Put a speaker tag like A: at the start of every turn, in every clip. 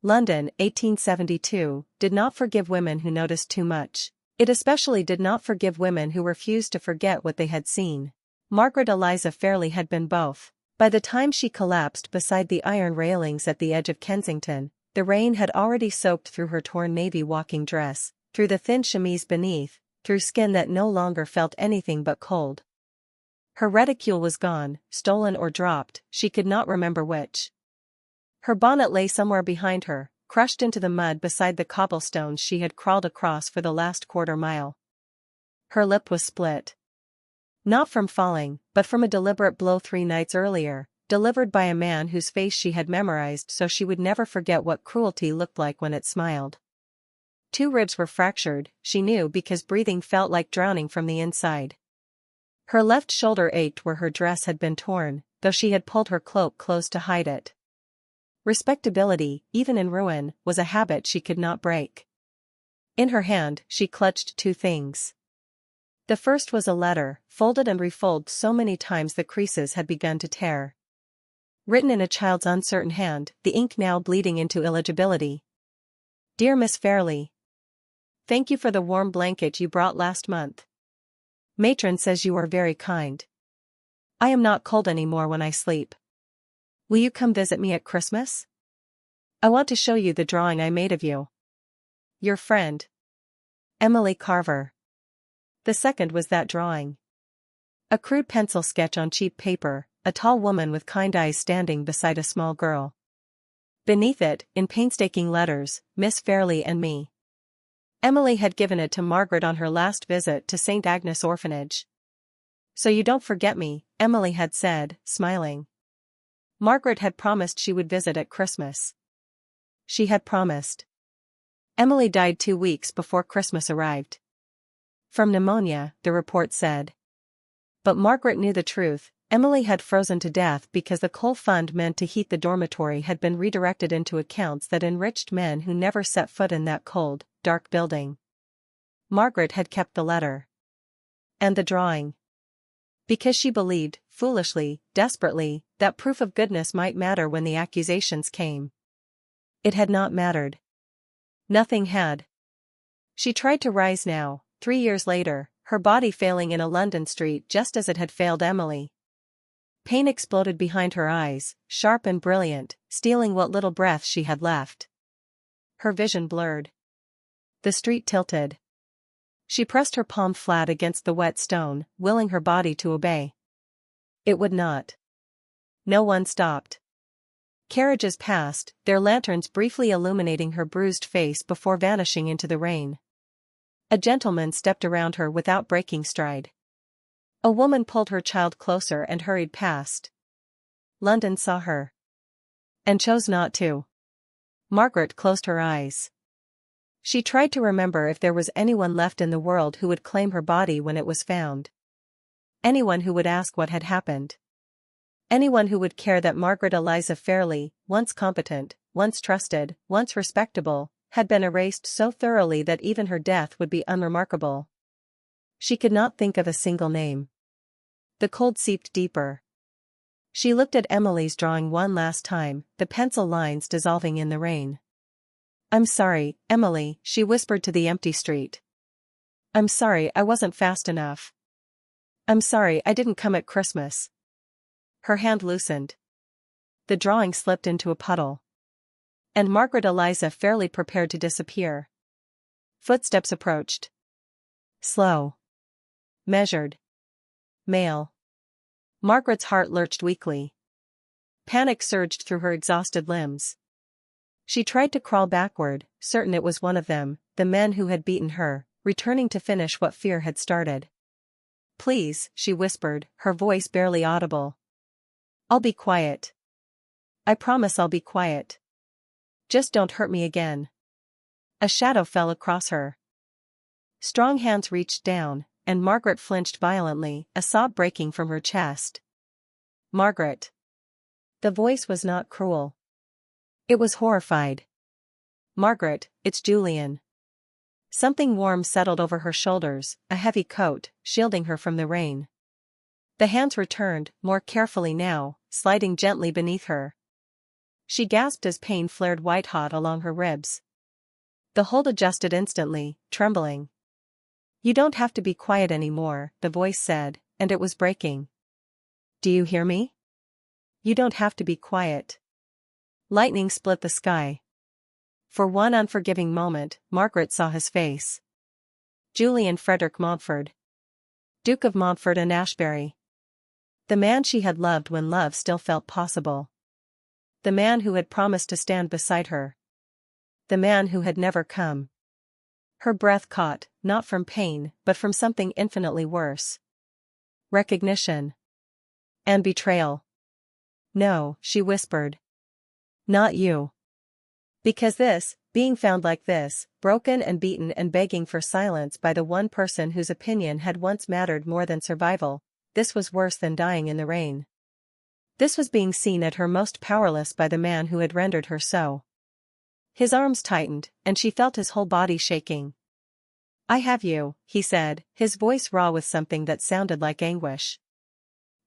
A: London, 1872, did not forgive women who noticed too much. It especially did not forgive women who refused to forget what they had seen. Margaret Eliza Fairleigh had been both. By the time she collapsed beside the iron railings at the edge of Kensington, the rain had already soaked through her torn navy walking dress, through the thin chemise beneath, through skin that no longer felt anything but cold. Her reticule was gone, stolen or dropped, she could not remember which. Her bonnet lay somewhere behind her, crushed into the mud beside the cobblestones she had crawled across for the last quarter mile. Her lip was split. Not from falling, but from a deliberate blow 3 nights earlier, delivered by a man whose face she had memorized so she would never forget what cruelty looked like when it smiled. 2 ribs were fractured, she knew, because breathing felt like drowning from the inside. Her left shoulder ached where her dress had been torn, though she had pulled her cloak close to hide it. Respectability, even in ruin, was a habit she could not break. In her hand, she clutched 2 things. The first was a letter, folded and refolded so many times the creases had begun to tear. Written in a child's uncertain hand, the ink now bleeding into illegibility. Dear Miss Fairleigh. Thank you for the warm blanket you brought last month. Matron says you are very kind. I am not cold anymore when I sleep. Will you come visit me at Christmas? I want to show you the drawing I made of you. Your friend, Emily Carver. The second was that drawing. A crude pencil sketch on cheap paper, a tall woman with kind eyes standing beside a small girl. Beneath it, in painstaking letters, Miss Fairleigh and me. Emily had given it to Margaret on her last visit to St. Agnes Orphanage. So you don't forget me, Emily had said, smiling. Margaret had promised she would visit at Christmas. She had promised. Emily died 2 weeks before Christmas arrived. From pneumonia, the report said. But Margaret knew the truth. Emily had frozen to death because the coal fund meant to heat the dormitory had been redirected into accounts that enriched men who never set foot in that cold, dark building. Margaret had kept the letter. And the drawing. Because she believed, foolishly, desperately, that proof of goodness might matter when the accusations came. It had not mattered. Nothing had. She tried to rise now, 3 years later, her body failing in a London street just as it had failed Emily. Pain exploded behind her eyes, sharp and brilliant, stealing what little breath she had left. Her vision blurred. The street tilted. She pressed her palm flat against the wet stone, willing her body to obey. It would not. No one stopped. Carriages passed, their lanterns briefly illuminating her bruised face before vanishing into the rain. A gentleman stepped around her without breaking stride. A woman pulled her child closer and hurried past. London saw her. And chose not to. Margaret closed her eyes. She tried to remember if there was anyone left in the world who would claim her body when it was found. Anyone who would ask what had happened. Anyone who would care that Margaret Eliza Fairleigh, once competent, once trusted, once respectable, had been erased so thoroughly that even her death would be unremarkable. She could not think of a single name. The cold seeped deeper. She looked at Emily's drawing one last time, the pencil lines dissolving in the rain. I'm sorry, Emily, she whispered to the empty street. I'm sorry I wasn't fast enough. I'm sorry I didn't come at Christmas. Her hand loosened. The drawing slipped into a puddle. And Margaret Eliza Fairleigh prepared to disappear. Footsteps approached. Slow. Measured. Male. Margaret's heart lurched weakly. Panic surged through her exhausted limbs. She tried to crawl backward, certain it was one of them, the men who had beaten her, returning to finish what fear had started. Please, she whispered, her voice barely audible. I'll be quiet. I promise I'll be quiet. Just don't hurt me again. A shadow fell across her. Strong hands reached down, and Margaret flinched violently, a sob breaking from her chest. Margaret. The voice was not cruel. It was horrified. Margaret, it's Julian. Something warm settled over her shoulders, a heavy coat, shielding her from the rain. The hands returned, more carefully now, sliding gently beneath her. She gasped as pain flared white-hot along her ribs. The hold adjusted instantly, trembling. "You don't have to be quiet anymore," the voice said, and it was breaking. "Do you hear me? You don't have to be quiet." Lightning split the sky. For one unforgiving moment, Margaret saw his face. Julian Frederick Montfort, Duke of Montfort and Ashbury. The man she had loved when love still felt possible. The man who had promised to stand beside her. The man who had never come. Her breath caught, not from pain, but from something infinitely worse. Recognition. And betrayal. "No," she whispered. "Not you." Because this, being found like this, broken and beaten and begging for silence by the one person whose opinion had once mattered more than survival, this was worse than dying in the rain. This was being seen at her most powerless by the man who had rendered her so. His arms tightened, and she felt his whole body shaking. "I have you," he said, his voice raw with something that sounded like anguish.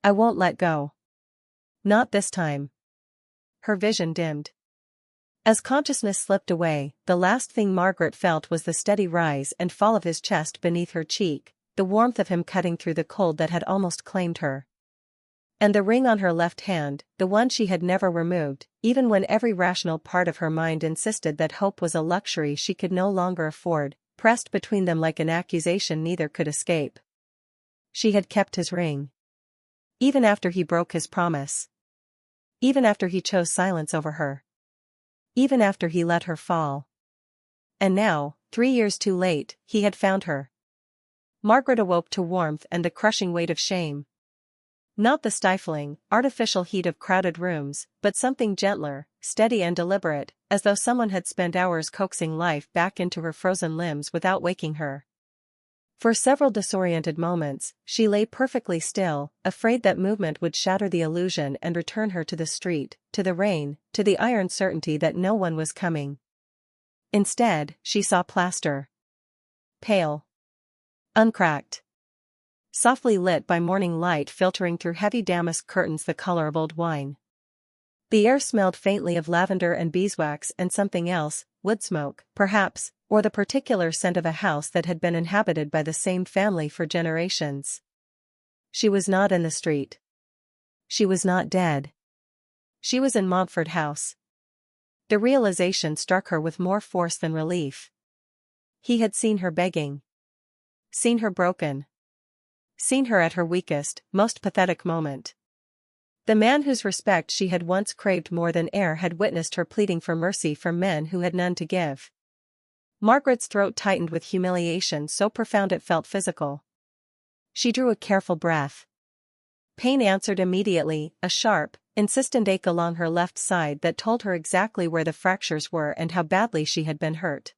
A: "I won't let go. Not this time." Her vision dimmed. As consciousness slipped away, the last thing Margaret felt was the steady rise and fall of his chest beneath her cheek, the warmth of him cutting through the cold that had almost claimed her. And the ring on her left hand, the one she had never removed, even when every rational part of her mind insisted that hope was a luxury she could no longer afford, pressed between them like an accusation neither could escape. She had kept his ring. Even after he broke his promise. Even after he chose silence over her. Even after he let her fall. And now, 3 years too late, he had found her. Margaret awoke to warmth and the crushing weight of shame. Not the stifling, artificial heat of crowded rooms, but something gentler, steady and deliberate, as though someone had spent hours coaxing life back into her frozen limbs without waking her. For several disoriented moments, she lay perfectly still, afraid that movement would shatter the illusion and return her to the street, to the rain, to the iron certainty that no one was coming. Instead, she saw plaster. Pale. Uncracked. Softly lit by morning light filtering through heavy damask curtains the color of old wine. The air smelled faintly of lavender and beeswax and something else, wood smoke, perhaps, or the particular scent of a house that had been inhabited by the same family for generations. She was not in the street. She was not dead. She was in Montfort House. The realization struck her with more force than relief. He had seen her begging. Seen her broken. Seen her at her weakest, most pathetic moment. The man whose respect she had once craved more than air had witnessed her pleading for mercy from men who had none to give. Margaret's throat tightened with humiliation so profound it felt physical. She drew a careful breath. Pain answered immediately, a sharp, insistent ache along her left side that told her exactly where the fractures were and how badly she had been hurt.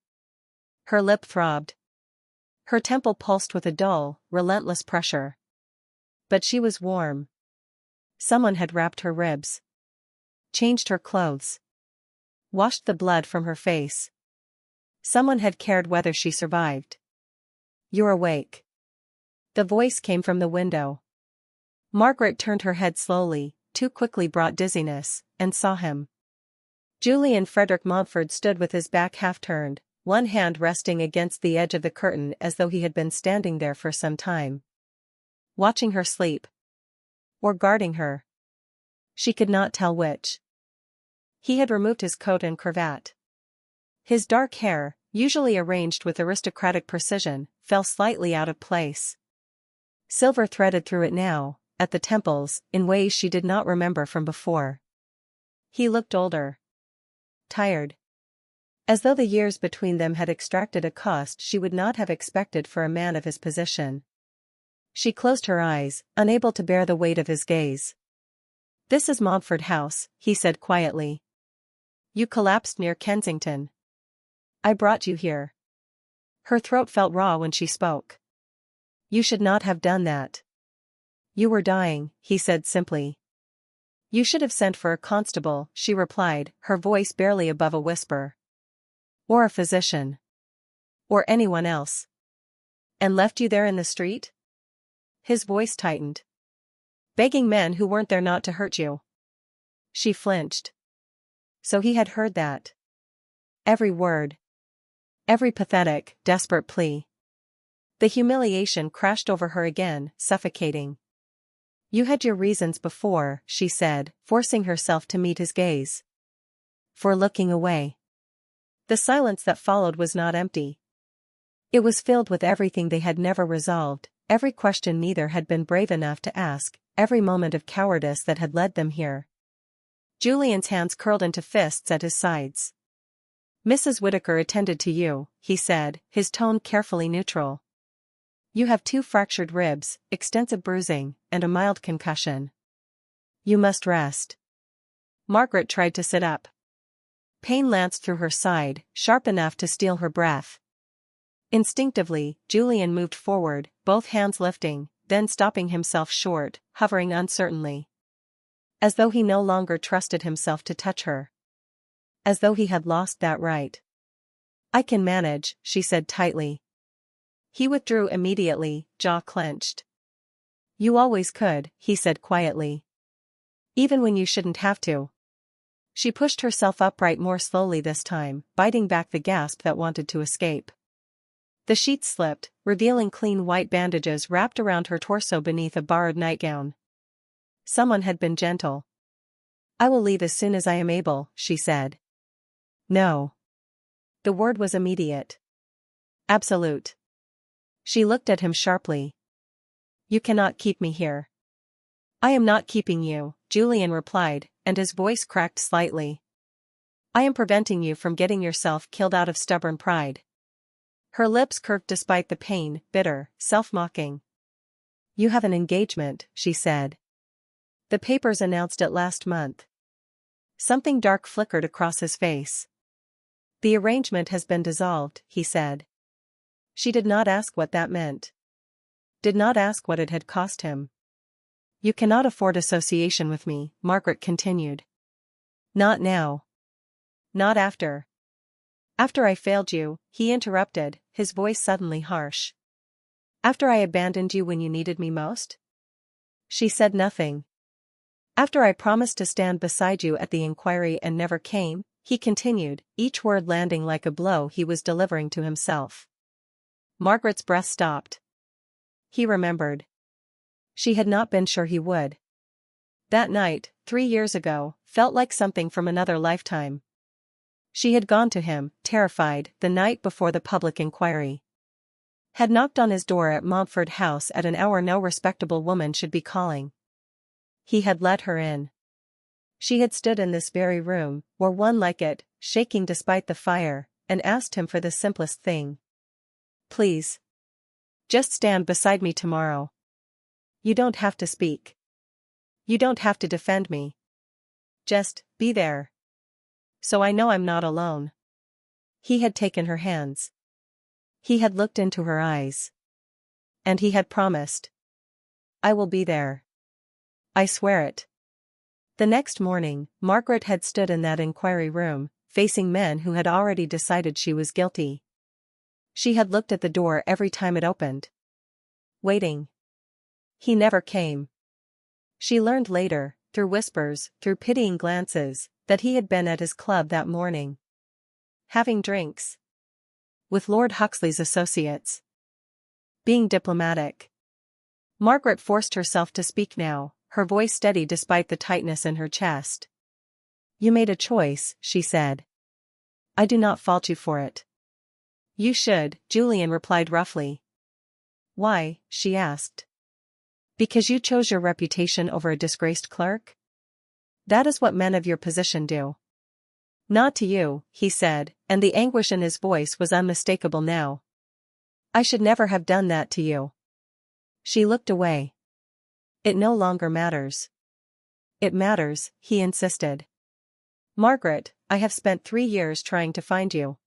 A: Her lip throbbed. Her temple pulsed with a dull, relentless pressure. But she was warm. Someone had wrapped her ribs. Changed her clothes. Washed the blood from her face. Someone had cared whether she survived. "You're awake." The voice came from the window. Margaret turned her head slowly, too quickly brought dizziness, and saw him. Julian Frederick Montfort stood with his back half turned, one hand resting against the edge of the curtain as though he had been standing there for some time. Watching her sleep. Or guarding her. She could not tell which. He had removed his coat and cravat. His dark hair, usually arranged with aristocratic precision, fell slightly out of place. Silver threaded through it now, at the temples, in ways she did not remember from before. He looked older. Tired. As though the years between them had extracted a cost she would not have expected for a man of his position. She closed her eyes, unable to bear the weight of his gaze. "This is Montfort House," he said quietly. "You collapsed near Kensington. I brought you here." Her throat felt raw when she spoke. "You should not have done that." "You were dying," he said simply. "You should have sent for a constable," she replied, her voice barely above a whisper. "Or a physician. Or anyone else." "And left you there in the street?" His voice tightened. "Begging men who weren't there not to hurt you." She flinched. So he had heard that. Every word. Every pathetic, desperate plea. The humiliation crashed over her again, suffocating. You had your reasons before, she said, forcing herself to meet his gaze. For looking away. The silence that followed was not empty. It was filled with everything they had never resolved, every question neither had been brave enough to ask, every moment of cowardice that had led them here. Julian's hands curled into fists at his sides. Mrs. Whittaker attended to you, he said, his tone carefully neutral. You have 2 fractured ribs, extensive bruising, and a mild concussion. You must rest. Margaret tried to sit up. Pain lanced through her side, sharp enough to steal her breath. Instinctively, Julian moved forward, both hands lifting, then stopping himself short, hovering uncertainly. As though he no longer trusted himself to touch her. As though he had lost that right. I can manage, she said tightly. He withdrew immediately, jaw clenched. You always could, he said quietly. Even when you shouldn't have to. She pushed herself upright more slowly this time, biting back the gasp that wanted to escape. The sheets slipped, revealing clean white bandages wrapped around her torso beneath a borrowed nightgown. Someone had been gentle. I will leave as soon as I am able, she said. No. The word was immediate. Absolute. She looked at him sharply. You cannot keep me here. I am not keeping you, Julian replied, and his voice cracked slightly. I am preventing you from getting yourself killed out of stubborn pride. Her lips curved despite the pain, bitter, self-mocking. You have an engagement, she said. The papers announced it last month. Something dark flickered across his face. The arrangement has been dissolved, he said. She did not ask what that meant. Did not ask what it had cost him. You cannot afford association with me, Margaret continued. Not now. Not after. After I failed you, he interrupted, his voice suddenly harsh. After I abandoned you when you needed me most? She said nothing. After I promised to stand beside you at the inquiry and never came, he continued, each word landing like a blow he was delivering to himself. Margaret's breath stopped. He remembered. She had not been sure he would. That night, 3 years ago, felt like something from another lifetime. She had gone to him, terrified, the night before the public inquiry. Had knocked on his door at Montford House at an hour no respectable woman should be calling. He had let her in. She had stood in this very room, or one like it, shaking despite the fire, and asked him for the simplest thing. Please. Just stand beside me tomorrow. You don't have to speak. You don't have to defend me. Just, be there. So I know I'm not alone. He had taken her hands. He had looked into her eyes. And he had promised. I will be there. I swear it. The next morning, Margaret had stood in that inquiry room, facing men who had already decided she was guilty. She had looked at the door every time it opened. Waiting. He never came. She learned later, through whispers, through pitying glances, that he had been at his club that morning. Having drinks. With Lord Huxley's associates. Being diplomatic. Margaret forced herself to speak now, her voice steady despite the tightness in her chest. You made a choice, she said. I do not fault you for it. You should, Julian replied roughly. Why, she asked. Because you chose your reputation over a disgraced clerk? That is what men of your position do. Not to you, he said, and the anguish in his voice was unmistakable now. I should never have done that to you. She looked away. It no longer matters. It matters, he insisted. Margaret, I have spent 3 years trying to find you.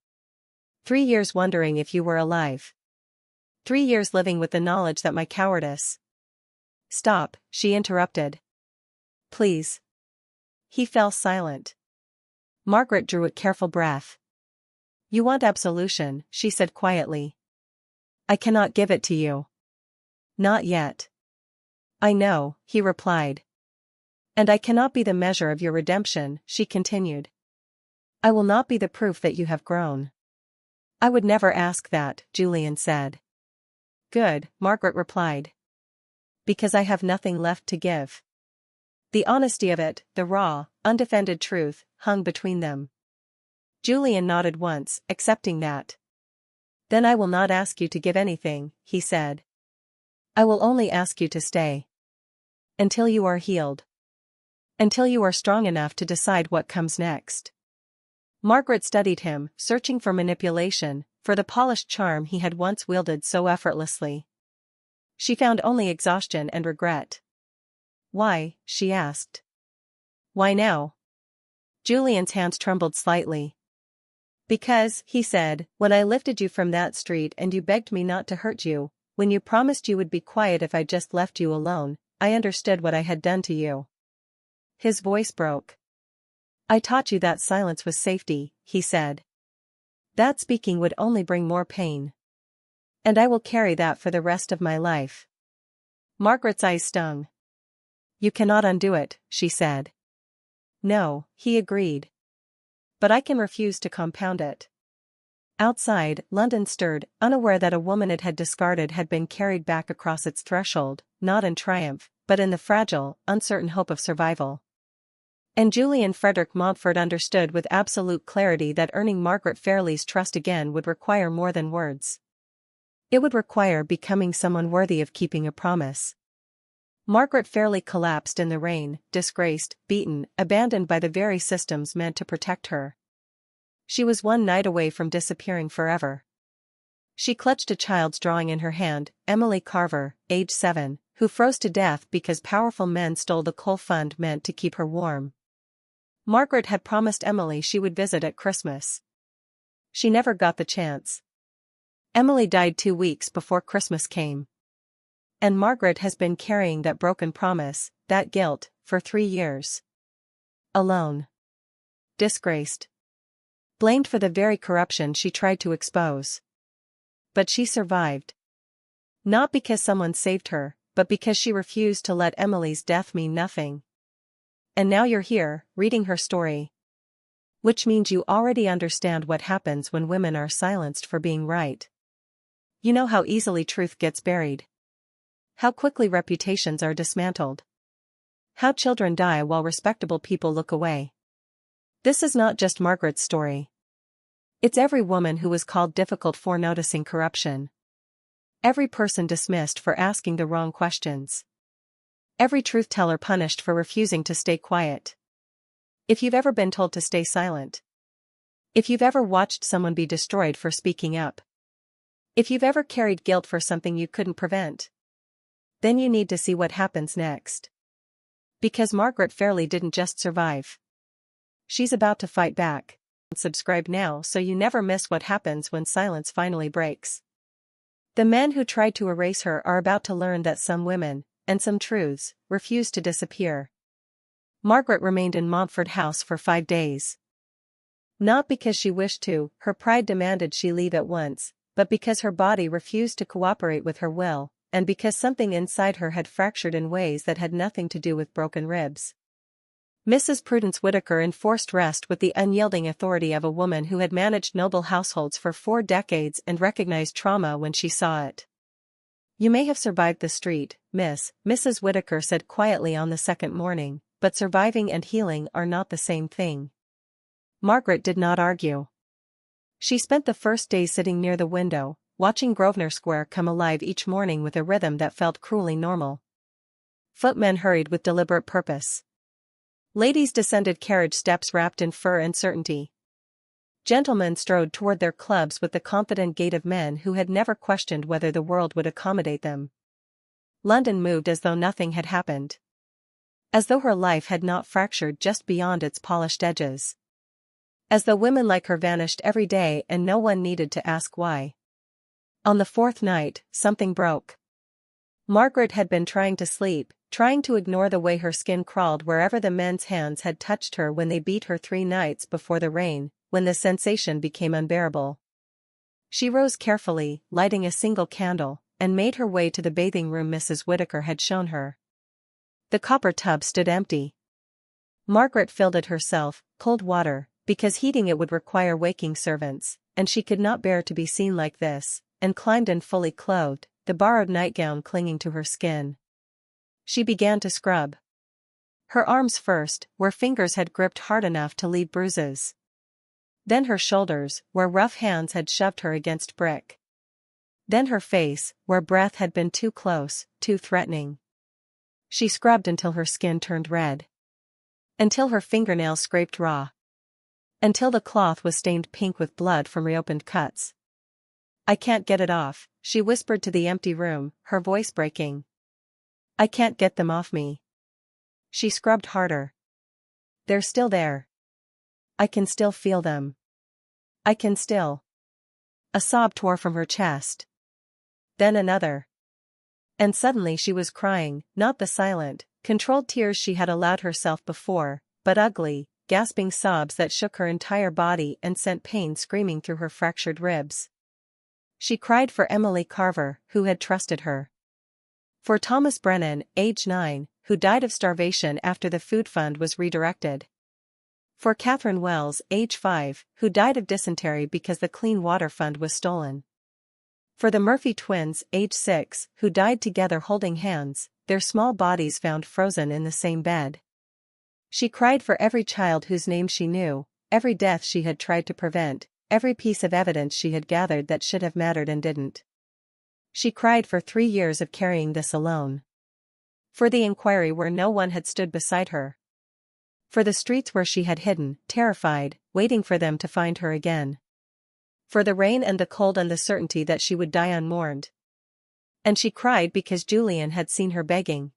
A: 3 years wondering if you were alive. 3 years living with the knowledge that my cowardice. Stop, she interrupted. Please. He fell silent. Margaret drew a careful breath. You want absolution, she said quietly. I cannot give it to you. Not yet. I know, he replied. And I cannot be the measure of your redemption, she continued. I will not be the proof that you have grown. I would never ask that, Julian said. Good, Margaret replied. Because I have nothing left to give. The honesty of it, the raw, undefended truth, hung between them. Julian nodded once, accepting that. Then I will not ask you to give anything, he said. I will only ask you to stay. Until you are healed. Until you are strong enough to decide what comes next. Margaret studied him, searching for manipulation, for the polished charm he had once wielded so effortlessly. She found only exhaustion and regret. Why? She asked. Why now? Julian's hands trembled slightly. Because, he said, when I lifted you from that street and you begged me not to hurt you, when you promised you would be quiet if I just left you alone, I understood what I had done to you. His voice broke. I taught you that silence was safety, he said. That speaking would only bring more pain. And I will carry that for the rest of my life. Margaret's eyes stung. You cannot undo it, she said. No, he agreed. But I can refuse to compound it. Outside, London stirred, unaware that a woman it had discarded had been carried back across its threshold, not in triumph, but in the fragile, uncertain hope of survival. And Julian Frederick Montfort understood with absolute clarity that earning Margaret Fairleigh's trust again would require more than words. It would require becoming someone worthy of keeping a promise. Margaret Fairleigh collapsed in the rain, disgraced, beaten, abandoned by the very systems meant to protect her. She was one night away from disappearing forever. She clutched a child's drawing in her hand, Emily Carver, age 7, who froze to death because powerful men stole the coal fund meant to keep her warm. Margaret had promised Emily she would visit at Christmas. She never got the chance. Emily died 2 weeks before Christmas came. And Margaret has been carrying that broken promise, that guilt, for 3 years. Alone. Disgraced. Blamed for the very corruption she tried to expose. But she survived. Not because someone saved her, but because she refused to let Emily's death mean nothing. And now you're here, reading her story. Which means you already understand what happens when women are silenced for being right. You know how easily truth gets buried. How quickly reputations are dismantled. How children die while respectable people look away. This is not just Margaret's story. It's every woman who was called difficult for noticing corruption. Every person dismissed for asking the wrong questions. Every truth-teller punished for refusing to stay quiet. If you've ever been told to stay silent. If you've ever watched someone be destroyed for speaking up. If you've ever carried guilt for something you couldn't prevent. Then you need to see what happens next. Because Margaret Fairleigh didn't just survive. She's about to fight back. Subscribe now so you never miss what happens when silence finally breaks. The men who tried to erase her are about to learn that some women, and some truths, refuse to disappear. Margaret remained in Montfort House for 5 days. Not because she wished to, her pride demanded she leave at once, but because her body refused to cooperate with her will, and because something inside her had fractured in ways that had nothing to do with broken ribs. Mrs. Prudence Whittaker enforced rest with the unyielding authority of a woman who had managed noble households for 4 decades and recognized trauma when she saw it. You may have survived the street, Mrs. Whittaker said quietly on the second morning, but surviving and healing are not the same thing. Margaret did not argue. She spent the first day sitting near the window, watching Grosvenor Square come alive each morning with a rhythm that felt cruelly normal. Footmen hurried with deliberate purpose. Ladies descended carriage steps wrapped in fur and certainty. Gentlemen strode toward their clubs with the confident gait of men who had never questioned whether the world would accommodate them. London moved as though nothing had happened. As though her life had not fractured just beyond its polished edges. As though women like her vanished every day and no one needed to ask why. On the 4th night, something broke. Margaret had been trying to sleep, trying to ignore the way her skin crawled wherever the men's hands had touched her when they beat her 3 nights before the rain, when the sensation became unbearable. She rose carefully, lighting a single candle, and made her way to the bathing room Mrs. Whittaker had shown her. The copper tub stood empty. Margaret filled it herself, cold water, because heating it would require waking servants, and she could not bear to be seen like this, and climbed in fully clothed, the borrowed nightgown clinging to her skin. She began to scrub. Her arms first, where fingers had gripped hard enough to leave bruises. Then her shoulders, where rough hands had shoved her against brick. Then her face, where breath had been too close, too threatening. She scrubbed until her skin turned red. Until her fingernails scraped raw. Until the cloth was stained pink with blood from reopened cuts. "I can't get it off," she whispered to the empty room, her voice breaking. "I can't get them off me." She scrubbed harder. "They're still there. I can still feel them. I can still." A sob tore from her chest. Then another. And suddenly she was crying, not the silent, controlled tears she had allowed herself before, but ugly, gasping sobs that shook her entire body and sent pain screaming through her fractured ribs. She cried for Emily Carver, who had trusted her. For Thomas Brennan, age 9, who died of starvation after the food fund was redirected. For Catherine Wells, age 5, who died of dysentery because the clean water fund was stolen. For the Murphy twins, age 6, who died together holding hands, their small bodies found frozen in the same bed. She cried for every child whose name she knew, every death she had tried to prevent, every piece of evidence she had gathered that should have mattered and didn't. She cried for 3 years of carrying this alone. For the inquiry where no one had stood beside her. For the streets where she had hidden, terrified, waiting for them to find her again. For the rain and the cold and the certainty that she would die unmourned. And she cried because Julian had seen her begging.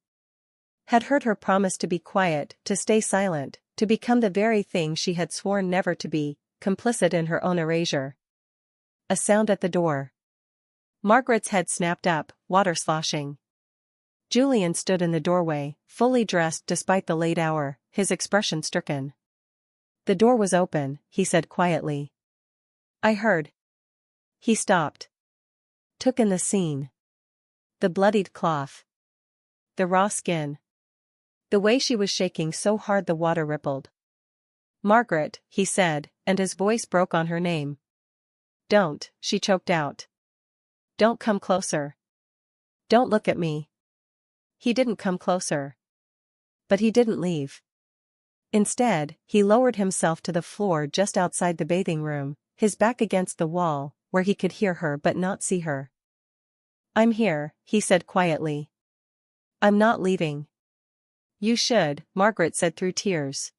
A: Had heard her promise to be quiet, to stay silent, to become the very thing she had sworn never to be, complicit in her own erasure. A sound at the door. Margaret's head snapped up, water sloshing. Julian stood in the doorway, fully dressed despite the late hour, his expression stricken. "The door was open," he said quietly. "I heard." He stopped. Took in the scene. The bloodied cloth. The raw skin. The way she was shaking so hard the water rippled. "Margaret," he said, and his voice broke on her name. "Don't," she choked out. "Don't come closer. Don't look at me." He didn't come closer. But he didn't leave. Instead, he lowered himself to the floor just outside the bathing room, his back against the wall, where he could hear her but not see her. "I'm here," he said quietly. "I'm not leaving." "You should," Margaret said through tears.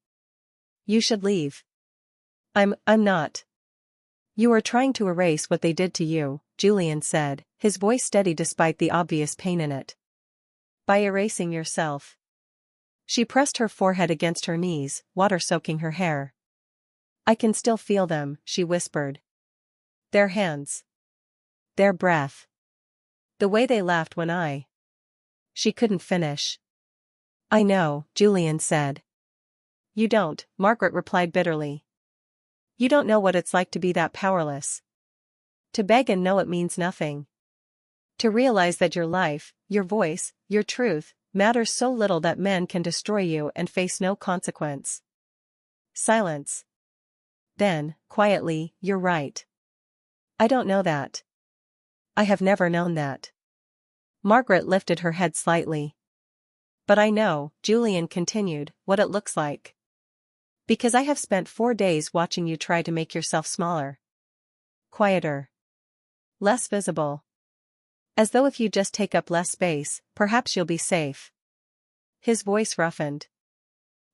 A: "You should leave." I'm not." "You are trying to erase what they did to you," Julian said, his voice steady despite the obvious pain in it. "By erasing yourself." She pressed her forehead against her knees, water soaking her hair. "I can still feel them," she whispered. "Their hands. Their breath. The way they laughed when I—" She couldn't finish. "I know," Julian said. "You don't," Margaret replied bitterly. "You don't know what it's like to be that powerless. To beg and know it means nothing. To realize that your life, your voice, your truth, matters so little that men can destroy you and face no consequence." Silence. Then, quietly, "You're right. I don't know that. I have never known that." Margaret lifted her head slightly. "But I know," Julian continued, "what it looks like. Because I have spent 4 days watching you try to make yourself smaller. Quieter. Less visible. As though if you just take up less space, perhaps you'll be safe." His voice roughened.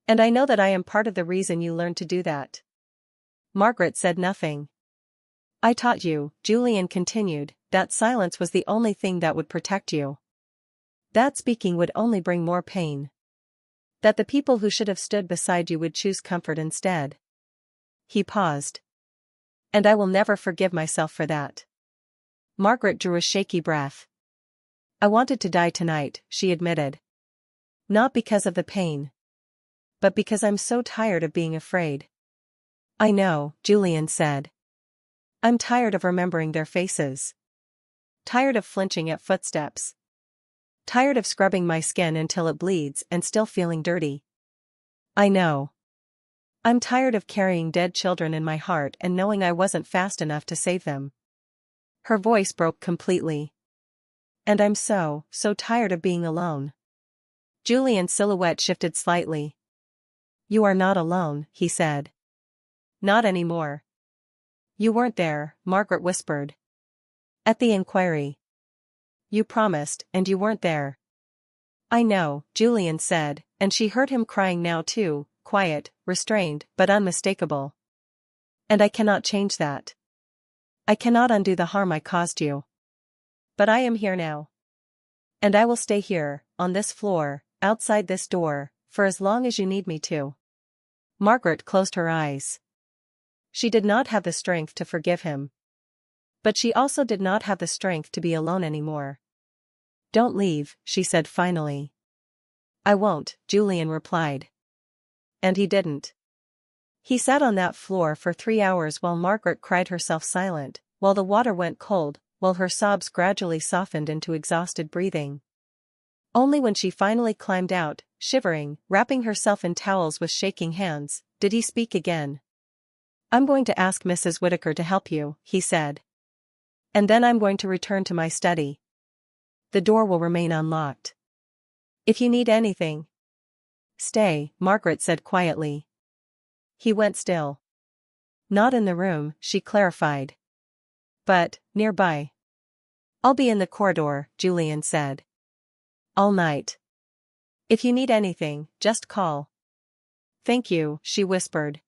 A: "And I know that I am part of the reason you learned to do that." Margaret said nothing. "I taught you," Julian continued, "that silence was the only thing that would protect you. That speaking would only bring more pain. That the people who should have stood beside you would choose comfort instead." He paused. "And I will never forgive myself for that." Margaret drew a shaky breath. "I wanted to die tonight," she admitted. "Not because of the pain. But because I'm so tired of being afraid." "I know," Julian said. "I'm tired of remembering their faces. Tired of flinching at footsteps. Tired of scrubbing my skin until it bleeds and still feeling dirty." "I know. I'm tired of carrying dead children in my heart and knowing I wasn't fast enough to save them. Her voice broke completely. And I'm so tired of being alone. Julian's silhouette shifted slightly. You are not alone, he said. Not anymore. You weren't there, Margaret whispered. At the inquiry. You promised, and you weren't there. I know, Julian said, and she heard him crying now too, quiet, restrained, but unmistakable. And I cannot change that. I cannot undo the harm I caused you. But I am here now. And I will stay here, on this floor, outside this door, for as long as you need me to. Margaret closed her eyes. She did not have the strength to forgive him. But she also did not have the strength to be alone anymore. Don't leave, she said finally. I won't, Julian replied. And he didn't. He sat on that floor for 3 hours while Margaret cried herself silent, while the water went cold, while her sobs gradually softened into exhausted breathing. Only when she finally climbed out, shivering, wrapping herself in towels with shaking hands, did he speak again. I'm going to ask Mrs. Whittaker to help you, he said. And then I'm going to return to my study. The door will remain unlocked. If you need anything. Stay, Margaret said quietly. He went still. Not in the room, she clarified. But, nearby. I'll be in the corridor, Julian said. All night. If you need anything, just call. Thank you, she whispered.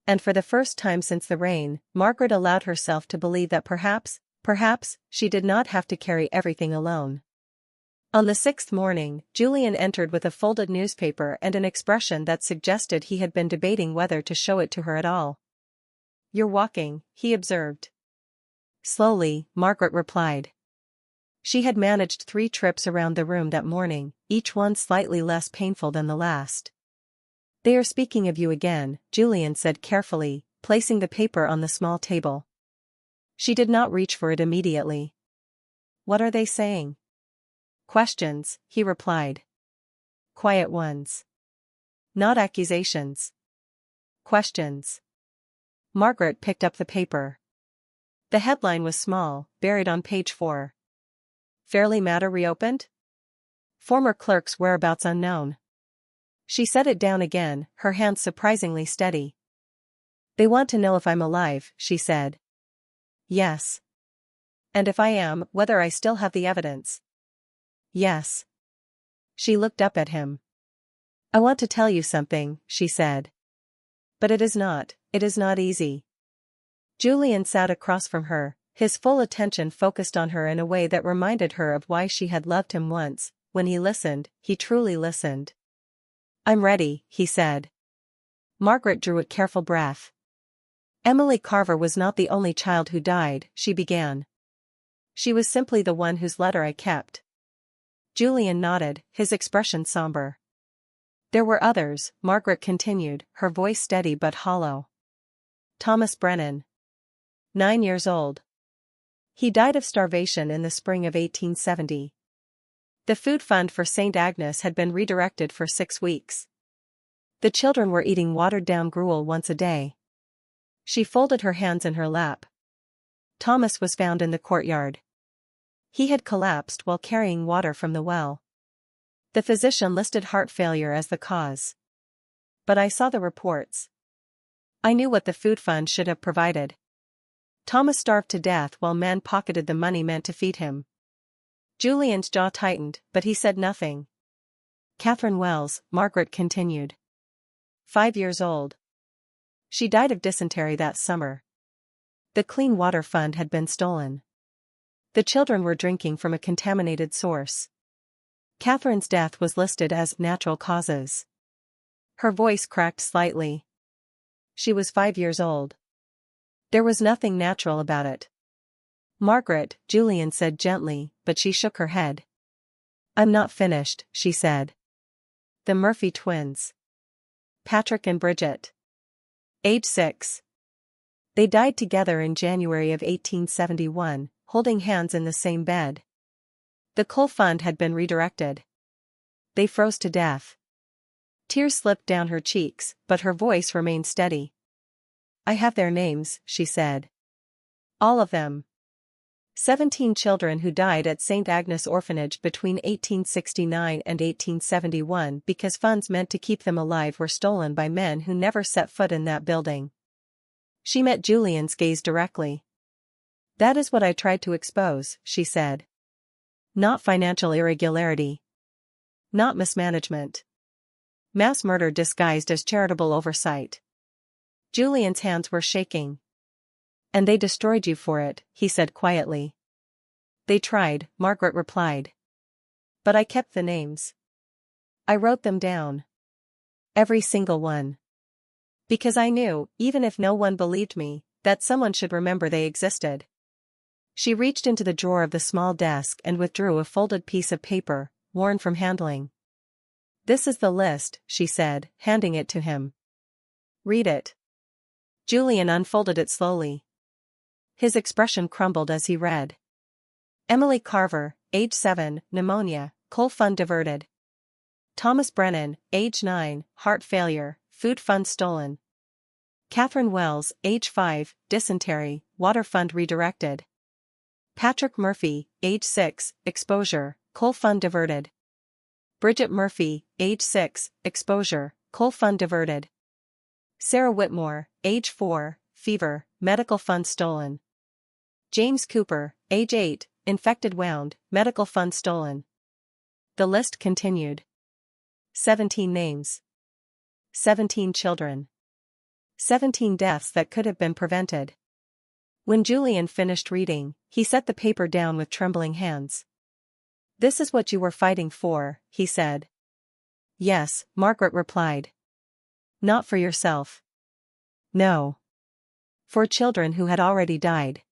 A: And for the first time since the rain, Margaret allowed herself to believe that perhaps, she did not have to carry everything alone. On the 6th morning, Julian entered with a folded newspaper and an expression that suggested he had been debating whether to show it to her at all. You're walking, he observed. Slowly, Margaret replied. She had managed 3 trips around the room that morning, each one slightly less painful than the last. They are speaking of you again, Julian said carefully, placing the paper on the small table. She did not reach for it immediately. What are they saying? Questions, he replied. Quiet ones. Not accusations. Questions. Margaret picked up the paper. The headline was small, buried on page 4. Fairleigh matter reopened? Former clerk's whereabouts unknown. She set it down again, her hands surprisingly steady. They want to know if I'm alive, she said. Yes. And if I am, whether I still have the evidence. Yes. She looked up at him. I want to tell you something, she said. But it is not easy. Julian sat across from her, his full attention focused on her in a way that reminded her of why she had loved him once. When he listened, he truly listened. I'm ready, he said. Margaret drew a careful breath. Emily Carver was not the only child who died, she began. She was simply the one whose letter I kept. Julian nodded, his expression somber. There were others, Margaret continued, her voice steady but hollow. Thomas Brennan. 9 years old. He died of starvation in the spring of 1870. The food fund for St. Agnes had been redirected for 6 weeks. The children were eating watered-down gruel once a day. She folded her hands in her lap. Thomas was found in the courtyard. He had collapsed while carrying water from the well. The physician listed heart failure as the cause. But I saw the reports. I knew what the food fund should have provided. Thomas starved to death while men pocketed the money meant to feed him. Julian's jaw tightened, but he said nothing. Catherine Wells, Margaret continued. 5 years old. She died of dysentery that summer. The Clean Water Fund had been stolen. The children were drinking from a contaminated source. Catherine's death was listed as natural causes. Her voice cracked slightly. She was 5 years old. There was nothing natural about it. Margaret, Julian said gently, but she shook her head. I'm not finished, she said. The Murphy twins. Patrick and Bridget. Age 6. They died together in January of 1871, holding hands in the same bed. The coal fund had been redirected. They froze to death. Tears slipped down her cheeks, but her voice remained steady. "I have their names," she said. "All of them. 17 children who died at St. Agnes Orphanage between 1869 and 1871 because funds meant to keep them alive were stolen by men who never set foot in that building." She met Julian's gaze directly. "That is what I tried to expose," she said. "Not financial irregularity. Not mismanagement. Mass murder disguised as charitable oversight." Julian's hands were shaking. "And they destroyed you for it," he said quietly. "They tried," Margaret replied. "But I kept the names. I wrote them down. Every single one. Because I knew, even if no one believed me, that someone should remember they existed." She reached into the drawer of the small desk and withdrew a folded piece of paper, worn from handling. "This is the list," she said, handing it to him. "Read it." Julian unfolded it slowly. His expression crumbled as he read. Emily Carver, age 7, pneumonia, coal fund diverted. Thomas Brennan, age 9, heart failure, food fund stolen. Catherine Wells, age 5, dysentery, water fund redirected. Patrick Murphy, age 6, exposure, coal fund diverted. Bridget Murphy, age 6, exposure, coal fund diverted. Sarah Whitmore, age 4, fever, medical fund stolen. James Cooper, age 8, infected wound, medical fund stolen. The list continued. 17 names. 17 children. 17 deaths that could have been prevented. When Julian finished reading, he set the paper down with trembling hands. "This is what you were fighting for," he said. "Yes," Margaret replied. "Not for yourself. No. For children who had already died.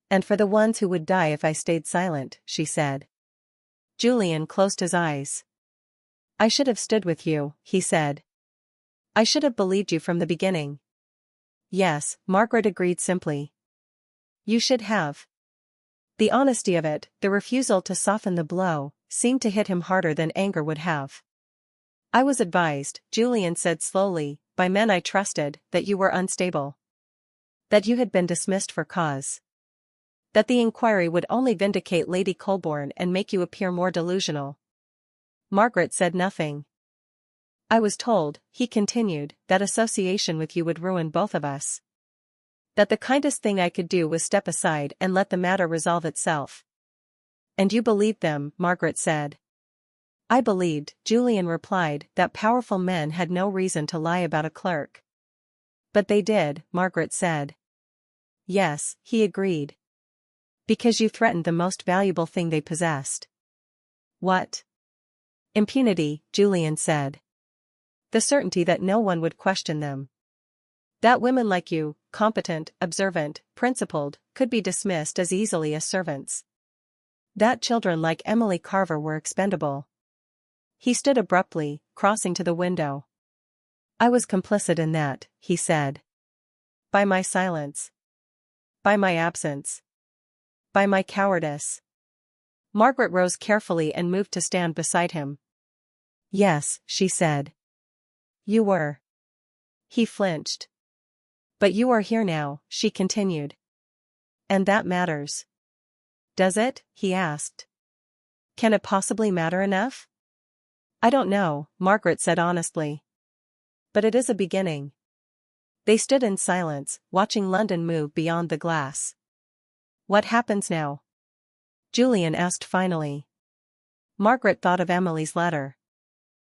A: And for the ones who would die if I stayed silent," she said. Julian closed his eyes. "I should have stood with you," he said. "I should have believed you from the beginning." "Yes," Margaret agreed simply. "You should have." The honesty of it, the refusal to soften the blow, seemed to hit him harder than anger would have. "I was advised," Julian said slowly, "by men I trusted, that you were unstable. That you had been dismissed for cause. That the inquiry would only vindicate Lady Colborne and make you appear more delusional." Margaret said nothing. "I was told," he continued, "that association with you would ruin both of us. That the kindest thing I could do was step aside and let the matter resolve itself." "And you believed them," Margaret said. "I believed," Julian replied, "that powerful men had no reason to lie about a clerk." "But they did," Margaret said. "Yes," he agreed. "Because you threatened the most valuable thing they possessed." "What?" "Impunity," Julian said. "The certainty that no one would question them. That women like you, competent, observant, principled, could be dismissed as easily as servants. That children like Emily Carver were expendable." He stood abruptly, crossing to the window. "I was complicit in that," he said. "By my silence. By my absence. By my cowardice." Margaret rose carefully and moved to stand beside him. "Yes," she said. "You were." He flinched. "But you are here now," she continued. "And that matters." "Does it?" he asked. "Can it possibly matter enough?" "I don't know," Margaret said honestly. "But it is a beginning." They stood in silence, watching London move beyond the glass. "What happens now?" Julian asked finally. Margaret thought of Emily's letter.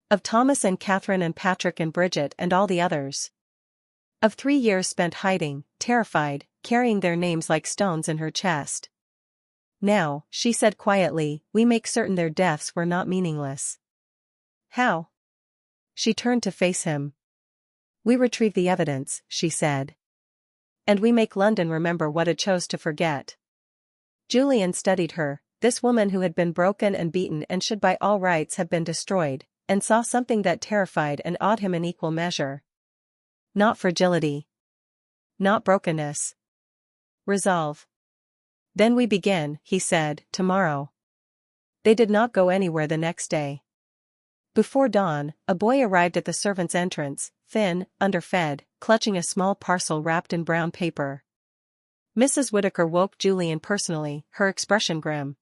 A: Of Thomas and Catherine and Patrick and Bridget and all the others. Of 3 years spent hiding, terrified, carrying their names like stones in her chest. "Now," she said quietly, "we make certain their deaths were not meaningless." "How?" She turned to face him. "We retrieve the evidence," she said. "And we make London remember what it chose to forget." Julian studied her, this woman who had been broken and beaten and should by all rights have been destroyed, and saw something that terrified and awed him in equal measure. Not fragility. Not brokenness. Resolve. "Then we begin," he said, "tomorrow." They did not go anywhere the next day. Before dawn, a boy arrived at the servants' entrance, thin, underfed, clutching a small parcel wrapped in brown paper. Mrs. Whittaker woke Julian personally, her expression grim.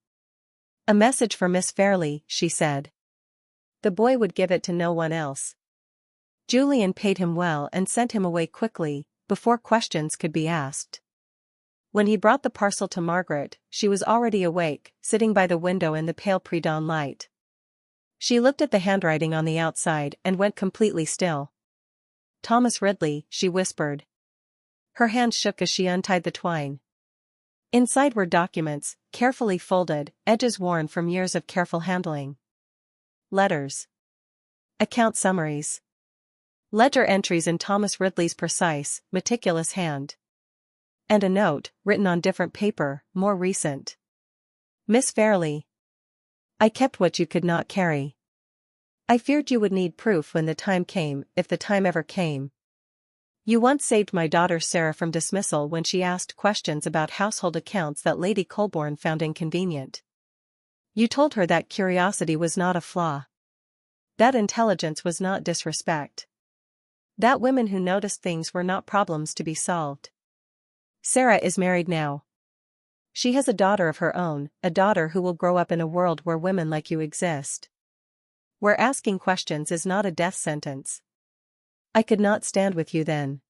A: "A message for Miss Fairleigh," she said. The boy would give it to no one else. Julian paid him well and sent him away quickly, before questions could be asked. When he brought the parcel to Margaret, she was already awake, sitting by the window in the pale pre-dawn light. She looked at the handwriting on the outside and went completely still. "Thomas Ridley," she whispered. Her hand shook as she untied the twine. Inside were documents, carefully folded, edges worn from years of careful handling. Letters. Account summaries. Ledger entries in Thomas Ridley's precise, meticulous hand. And a note, written on different paper, more recent. "Miss Fairleigh. I kept what you could not carry. I feared you would need proof when the time came, if the time ever came. You once saved my daughter Sarah from dismissal when she asked questions about household accounts that Lady Colborne found inconvenient. You told her that curiosity was not a flaw. That intelligence was not disrespect. That women who noticed things were not problems to be solved. Sarah is married now. She has a daughter of her own, a daughter who will grow up in a world where women like you exist. Where asking questions is not a death sentence. I could not stand with you then.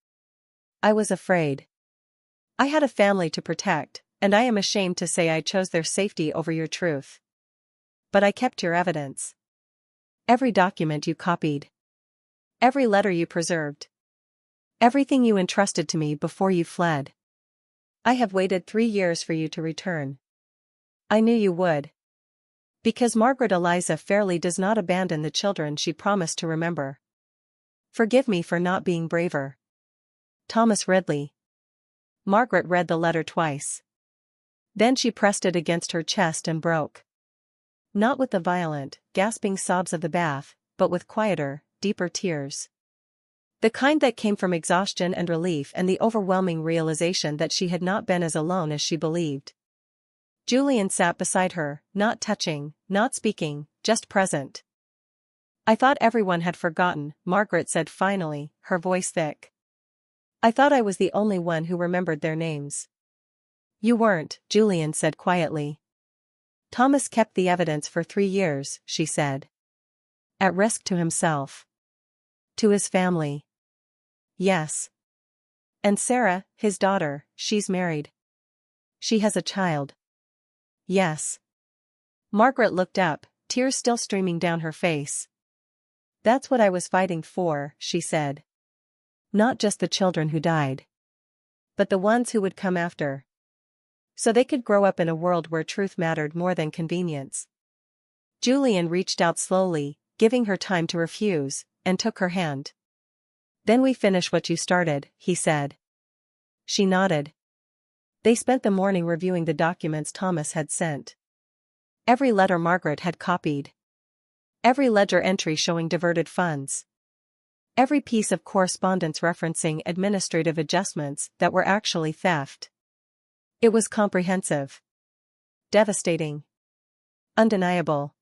A: I was afraid. I had a family to protect, and I am ashamed to say I chose their safety over your truth. But I kept your evidence. Every document you copied. Every letter you preserved. Everything you entrusted to me before you fled. I have waited 3 years for you to return. I knew you would. Because Margaret Eliza Fairleigh does not abandon the children she promised to remember. Forgive me for not being braver. Thomas Ridley." Margaret read the letter twice. Then she pressed it against her chest and broke. Not with the violent, gasping sobs of the bath, but with quieter, deeper tears. The kind that came from exhaustion and relief and the overwhelming realization that she had not been as alone as she believed. Julian sat beside her, not touching, not speaking, just present. "I thought everyone had forgotten," Margaret said finally, her voice thick. "I thought I was the only one who remembered their names." "You weren't," Julian said quietly. "Thomas kept the evidence for 3 years," she said. "At risk to himself. To his family." "Yes. And Sarah, his daughter, she's married. She has a child." "Yes." Margaret looked up, tears still streaming down her face. "That's what I was fighting for," she said. "Not just the children who died. But the ones who would come after. So they could grow up in a world where truth mattered more than convenience." Julian reached out slowly, giving her time to refuse, and took her hand. "Then we finish what you started," he said. She nodded. They spent the morning reviewing the documents Thomas had sent. Every letter Margaret had copied. Every ledger entry showing diverted funds. Every piece of correspondence referencing administrative adjustments that were actually theft. It was comprehensive. Devastating. Undeniable.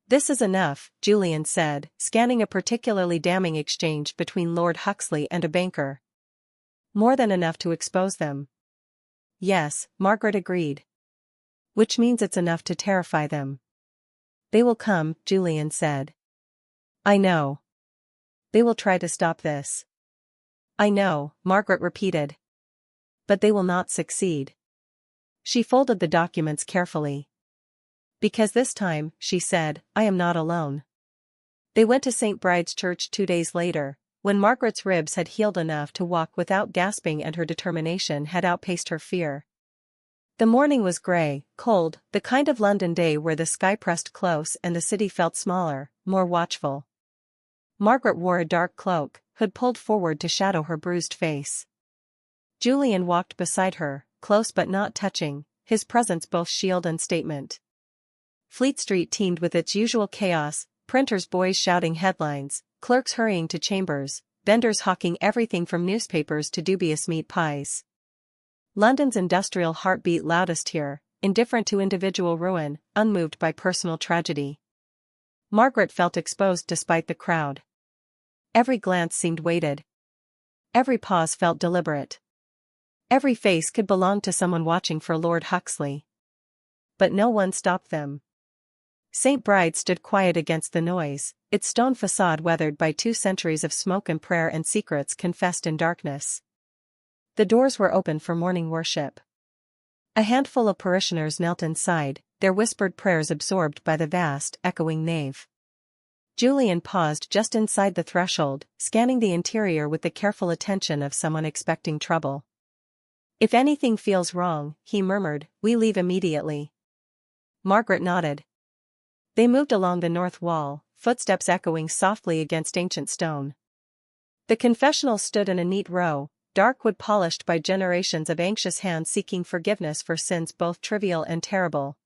A: "This is enough," Julian said, scanning a particularly damning exchange between Lord Huxley and a banker. "More than enough to expose them." "Yes," Margaret agreed. "Which means it's enough to terrify them." "They will come," Julian said. "I know. They will try to stop this." "I know," Margaret repeated. "But they will not succeed." She folded the documents carefully. "Because this time," she said, "I am not alone." They went to St. Bride's Church 2 days later, when Margaret's ribs had healed enough to walk without gasping and her determination had outpaced her fear. The morning was grey, cold, the kind of London day where the sky pressed close and the city felt smaller, more watchful. Margaret wore a dark cloak, hood pulled forward to shadow her bruised face. Julian walked beside her, close but not touching, his presence both shield and statement. Fleet Street teemed with its usual chaos, printers' boys shouting headlines, clerks hurrying to chambers, vendors hawking everything from newspapers to dubious meat pies. London's industrial heart beat loudest here, indifferent to individual ruin, unmoved by personal tragedy. Margaret felt exposed despite the crowd. Every glance seemed weighted. Every pause felt deliberate. Every face could belong to someone watching for Lord Huxley. But no one stopped them. St. Bride stood quiet against the noise, its stone facade weathered by 2 centuries of smoke and prayer and secrets confessed in darkness. The doors were open for morning worship. A handful of parishioners knelt inside, their whispered prayers absorbed by the vast, echoing nave. Julian paused just inside the threshold, scanning the interior with the careful attention of someone expecting trouble. "If anything feels wrong," he murmured, "we leave immediately." Margaret nodded. They moved along the north wall, footsteps echoing softly against ancient stone. The confessional stood in a neat row, dark wood polished by generations of anxious hands seeking forgiveness for sins both trivial and terrible.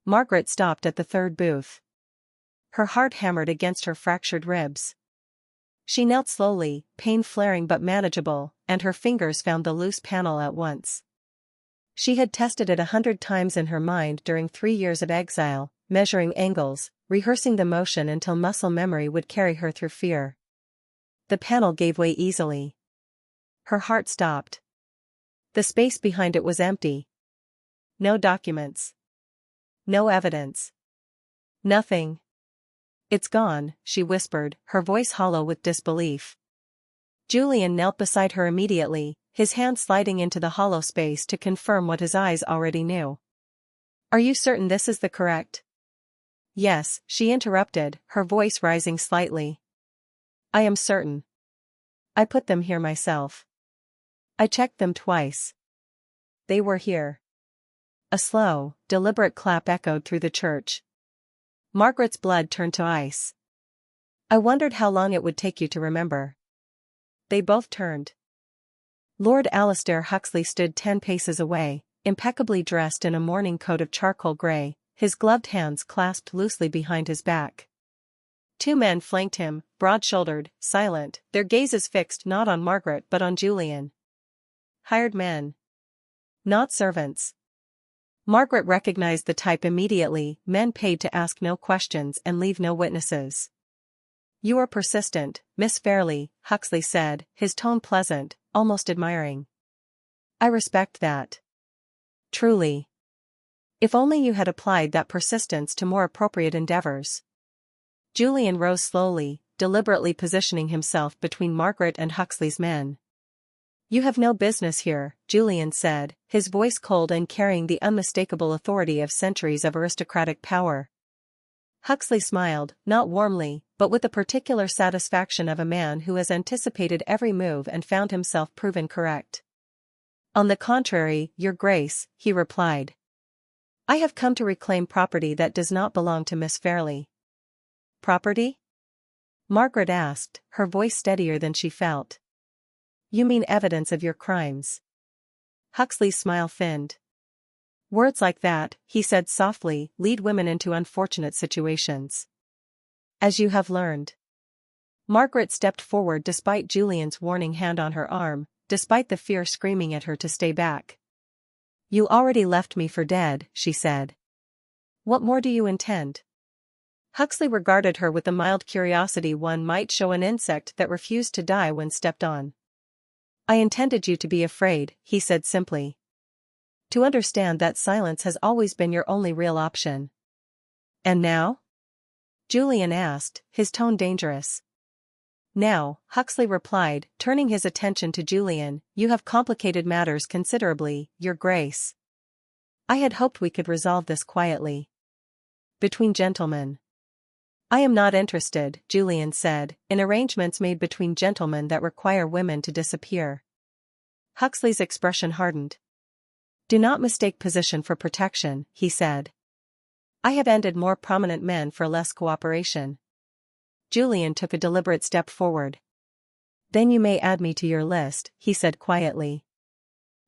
A: Margaret stopped at the third booth. Her heart hammered against her fractured ribs. She knelt slowly, pain flaring but manageable, and her fingers found the loose panel at once. She had tested it 100 times in her mind during 3 years of exile, measuring angles, rehearsing the motion until muscle memory would carry her through fear. The panel gave way easily. Her heart stopped. The space behind it was empty. No documents. No evidence. Nothing. "It's gone," she whispered, her voice hollow with disbelief. Julian knelt beside her immediately, his hand sliding into the hollow space to confirm what his eyes already knew. "Are you certain this is the correct?" "Yes," she interrupted, her voice rising slightly. "I am certain. I put them here myself. I checked them twice. They were here." A slow, deliberate clap echoed through the church. Margaret's blood turned to ice. "I wondered how long it would take you to remember." They both turned. Lord Alistair Huxley stood 10 paces away, impeccably dressed in a morning coat of charcoal grey, his gloved hands clasped loosely behind his back. 2 men flanked him, broad-shouldered, silent, their gazes fixed not on Margaret but on Julian. Hired men. Not servants. Margaret recognized the type immediately, men paid to ask no questions and leave no witnesses. "You are persistent, Miss Fairleigh," Huxley said, his tone pleasant, almost admiring. "I respect that. Truly. If only you had applied that persistence to more appropriate endeavors." Julian rose slowly, deliberately positioning himself between Margaret and Huxley's men. "You have no business here," Julian said, his voice cold and carrying the unmistakable authority of centuries of aristocratic power. Huxley smiled, not warmly, but with the particular satisfaction of a man who has anticipated every move and found himself proven correct. "On the contrary, Your Grace," he replied. "I have come to reclaim property that does not belong to Miss Fairleigh." "Property?" Margaret asked, her voice steadier than she felt. "You mean evidence of your crimes?" Huxley's smile thinned. "Words like that," he said softly, "lead women into unfortunate situations. As you have learned." Margaret stepped forward despite Julian's warning hand on her arm, despite the fear screaming at her to stay back. "You already left me for dead," she said. "What more do you intend?" Huxley regarded her with the mild curiosity one might show an insect that refused to die when stepped on. "I intended you to be afraid," he said simply. "To understand that silence has always been your only real option." "And now?" Julian asked, his tone dangerous. "Now," Huxley replied, turning his attention to Julian, "you have complicated matters considerably, Your Grace. I had hoped we could resolve this quietly. Between gentlemen." "I am not interested," Julian said, "in arrangements made between gentlemen that require women to disappear." Huxley's expression hardened. "Do not mistake position for protection," he said. "I have ended more prominent men for less cooperation." Julian took a deliberate step forward. "Then you may add me to your list," he said quietly.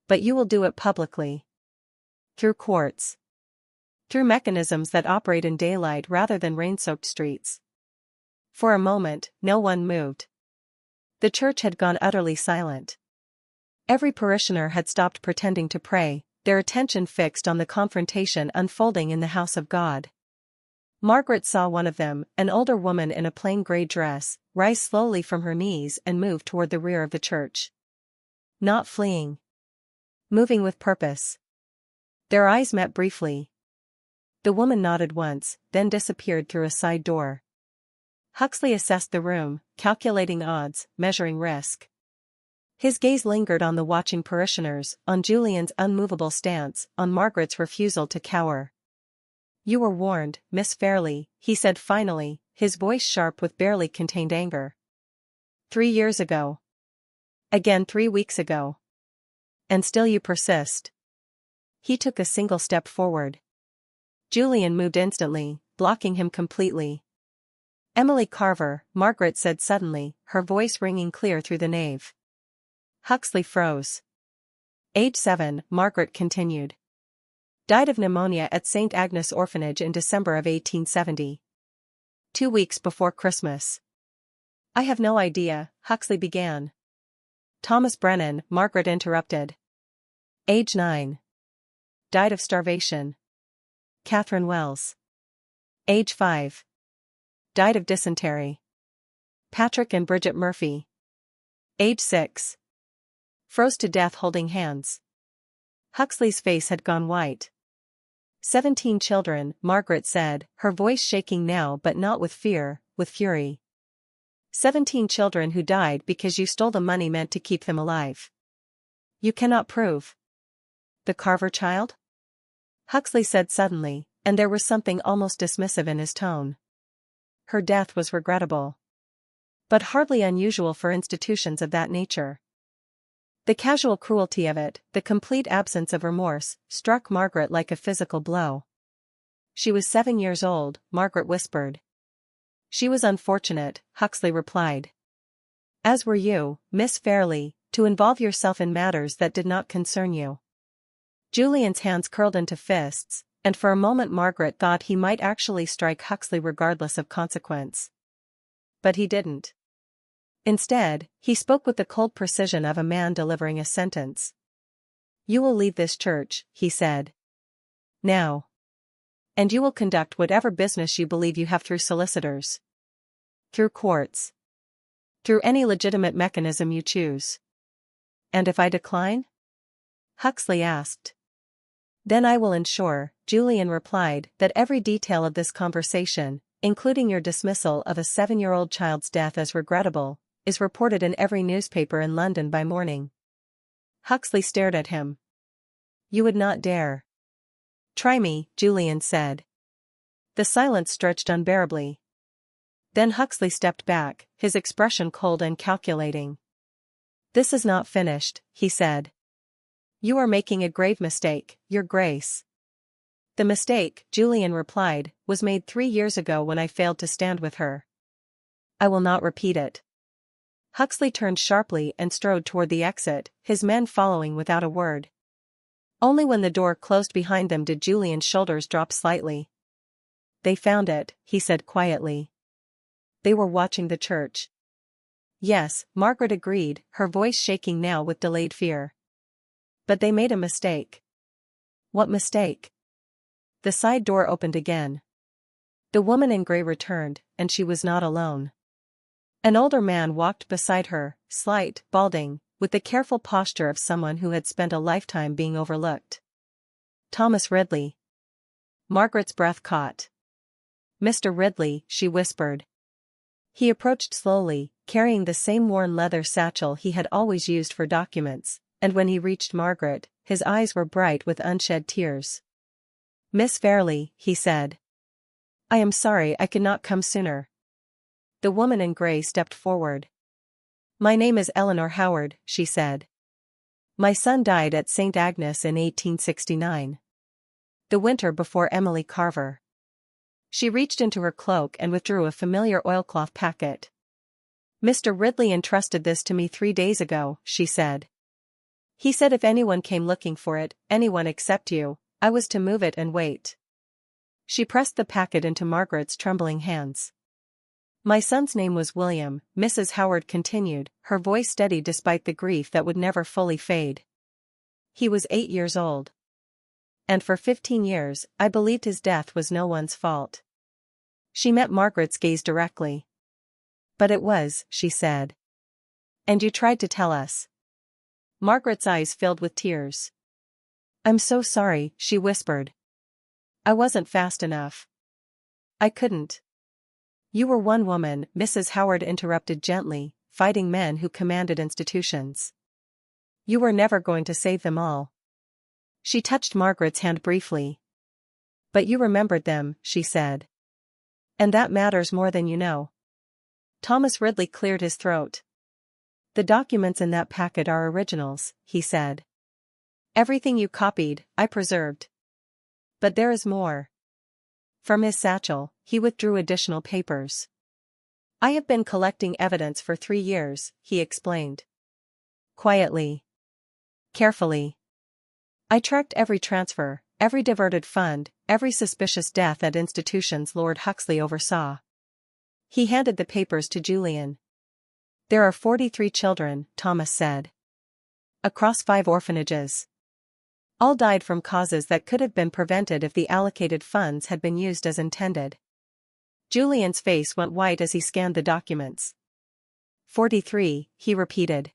A: "But you will do it publicly. Through courts. Through mechanisms that operate in daylight rather than rain-soaked streets." For a moment, no one moved. The church had gone utterly silent. Every parishioner had stopped pretending to pray, their attention fixed on the confrontation unfolding in the house of God. Margaret saw one of them, an older woman in a plain grey dress, rise slowly from her knees and move toward the rear of the church. Not fleeing. Moving with purpose. Their eyes met briefly. The woman nodded once, then disappeared through a side door. Huxley assessed the room, calculating odds, measuring risk. His gaze lingered on the watching parishioners, on Julian's unmovable stance, on Margaret's refusal to cower. "You were warned, Miss Fairleigh," he said finally, his voice sharp with barely contained anger. 3 years ago. Again 3 weeks ago. And still you persist. He took a single step forward. Julian moved instantly, blocking him completely. "Emily Carver," Margaret said suddenly, her voice ringing clear through the nave. Huxley froze. "Age 7, Margaret continued. Died of pneumonia at St. Agnes Orphanage in December of 1870. 2 weeks before Christmas." "I have no idea," Huxley began. "Thomas Brennan," Margaret interrupted. "Age 9. Died of starvation." Catherine Wells. "Age 5. Died of dysentery." Patrick and Bridget Murphy. "Age 6. Froze to death holding hands." Huxley's face had gone white. 17 children, Margaret said, her voice shaking now but not with fear, with fury. 17 children who died because you stole the money meant to keep them alive. You cannot prove. The Carver child? Huxley said suddenly, and there was something almost dismissive in his tone. Her death was regrettable. But hardly unusual for institutions of that nature. The casual cruelty of it, the complete absence of remorse, struck Margaret like a physical blow. "She was 7 years old," Margaret whispered. "She was unfortunate," Huxley replied. "As were you, Miss Fairleigh, to involve yourself in matters that did not concern you." Julian's hands curled into fists, and for a moment Margaret thought he might actually strike Huxley regardless of consequence. But he didn't. Instead, he spoke with the cold precision of a man delivering a sentence. "You will leave this church," he said. "Now. And you will conduct whatever business you believe you have through solicitors. Through courts. Through any legitimate mechanism you choose." "And if I decline?" Huxley asked. "Then I will ensure," Julian replied, "that every detail of this conversation, including your dismissal of a 7-year-old child's death as regrettable, is reported in every newspaper in London by morning." Huxley stared at him. "You would not dare." "Try me," Julian said. The silence stretched unbearably. Then Huxley stepped back, his expression cold and calculating. "This is not finished," he said. "You are making a grave mistake, Your Grace." "The mistake," Julian replied, "was made 3 years ago when I failed to stand with her. I will not repeat it." Huxley turned sharply and strode toward the exit, his men following without a word. Only when the door closed behind them did Julian's shoulders drop slightly. "They found it," he said quietly. "They were watching the church." "Yes," Margaret agreed, her voice shaking now with delayed fear. "But they made a mistake." "What mistake?" The side door opened again. The woman in grey returned, and she was not alone. An older man walked beside her, slight, balding, with the careful posture of someone who had spent a lifetime being overlooked. "Thomas Ridley." Margaret's breath caught. "Mr. Ridley," she whispered. He approached slowly, carrying the same worn leather satchel he had always used for documents, and when he reached Margaret, his eyes were bright with unshed tears. "Miss Fairleigh," he said. "I am sorry I could not come sooner." The woman in grey stepped forward. "My name is Eleanor Howard," she said. "My son died at St. Agnes in 1869. The winter before Emily Carver." She reached into her cloak and withdrew a familiar oilcloth packet. "Mr. Ridley entrusted this to me 3 days ago," she said. "He said if anyone came looking for it, anyone except you, I was to move it and wait." She pressed the packet into Margaret's trembling hands. "My son's name was William," Mrs. Howard continued, her voice steady despite the grief that would never fully fade. "He was 8 years old. And for 15 years, I believed his death was no one's fault. She met Margaret's gaze directly. But it was, she said. And you tried to tell us. Margaret's eyes filled with tears. I'm so sorry, she whispered. I wasn't fast enough. I couldn't. You were one woman, Mrs. Howard interrupted gently, fighting men who commanded institutions. You were never going to save them all. She touched Margaret's hand briefly. But you remembered them, she said. And that matters more than you know. Thomas Ridley cleared his throat. The documents in that packet are originals, he said. Everything you copied, I preserved. But there is more. From his satchel, he withdrew additional papers. I have been collecting evidence for 3 years, he explained. Quietly. Carefully. I tracked every transfer, every diverted fund, every suspicious death at institutions Lord Huxley oversaw. He handed the papers to Julian. There are 43 children, Thomas said. Across 5 orphanages. All died from causes that could have been prevented if the allocated funds had been used as intended. Julian's face went white as he scanned the documents. 43, he repeated.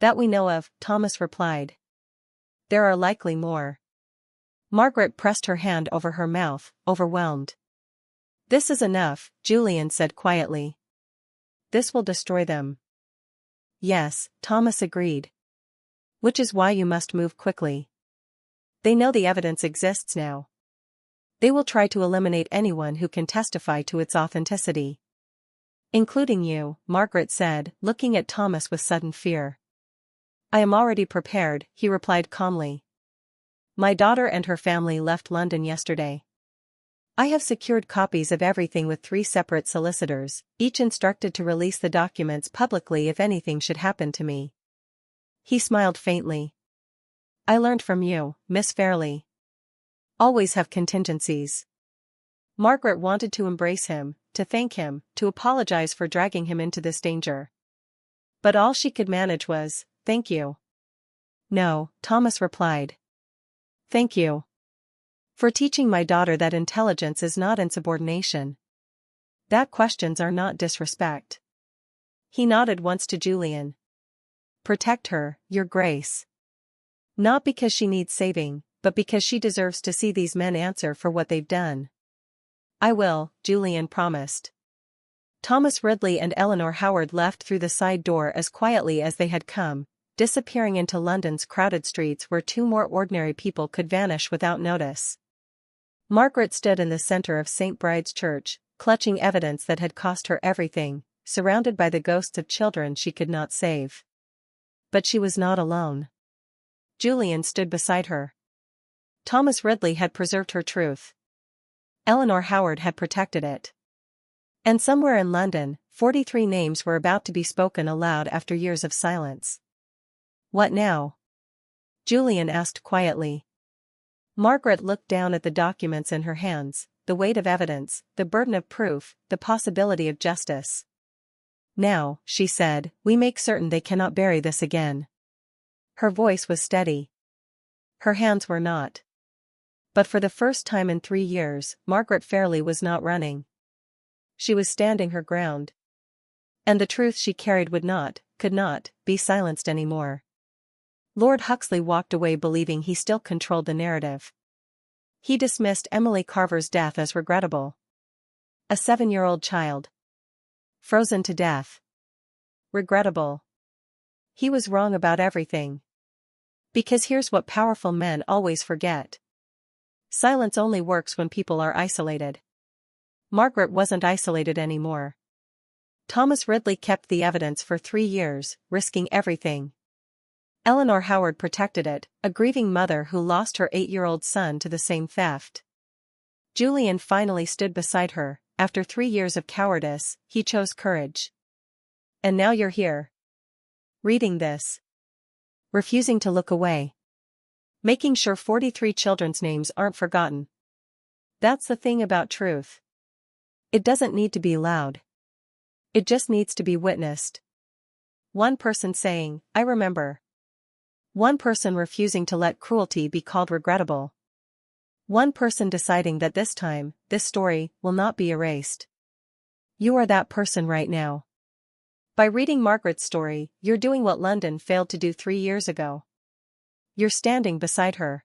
A: That we know of, Thomas replied. There are likely more. Margaret pressed her hand over her mouth, overwhelmed. This is enough, Julian said quietly. This will destroy them. Yes, Thomas agreed. Which is why you must move quickly. They know the evidence exists now. They will try to eliminate anyone who can testify to its authenticity. Including you, Margaret said, looking at Thomas with sudden fear. I am already prepared, he replied calmly. My daughter and her family left London yesterday. I have secured copies of everything with 3 separate solicitors, each instructed to release the documents publicly if anything should happen to me. He smiled faintly. I learned from you, Miss Fairleigh. Always have contingencies. Margaret wanted to embrace him, to thank him, to apologize for dragging him into this danger. But all she could manage was, thank you. No, Thomas replied. Thank you. For teaching my daughter that intelligence is not insubordination. That questions are not disrespect. He nodded once to Julian. Protect her, Your Grace. Not because she needs saving, but because she deserves to see these men answer for what they've done. I will, Julian promised. Thomas Ridley and Eleanor Howard left through the side door as quietly as they had come, disappearing into London's crowded streets where 2 more ordinary people could vanish without notice. Margaret stood in the center of St. Bride's Church, clutching evidence that had cost her everything, surrounded by the ghosts of children she could not save. But she was not alone. Julian stood beside her. Thomas Ridley had preserved her truth. Eleanor Howard had protected it. And somewhere in London, 43 names were about to be spoken aloud after years of silence. What now? Julian asked quietly. Margaret looked down at the documents in her hands, the weight of evidence, the burden of proof, the possibility of justice. Now, she said, we make certain they cannot bury this again. Her voice was steady. Her hands were not. But for the first time in 3 years, Margaret Fairleigh was not running. She was standing her ground. And the truth she carried would not, could not, be silenced anymore. Lord Huxley walked away believing he still controlled the narrative. He dismissed Emily Carver's death as regrettable. A 7-year-old child. Frozen to death. Regrettable. He was wrong about everything. Because here's what powerful men always forget. Silence only works when people are isolated. Margaret wasn't isolated anymore. Thomas Ridley kept the evidence for 3 years, risking everything. Eleanor Howard protected it, a grieving mother who lost her 8-year-old son to the same theft. Julian finally stood beside her. After 3 years of cowardice, he chose courage. And now you're here. Reading this. Refusing to look away. Making sure 43 children's names aren't forgotten. That's the thing about truth. It doesn't need to be loud. It just needs to be witnessed. One person saying, I remember. One person refusing to let cruelty be called regrettable. One person deciding that this time, this story will not be erased. You are that person right now. By reading Margaret's story, you're doing what London failed to do 3 years ago. You're standing beside her.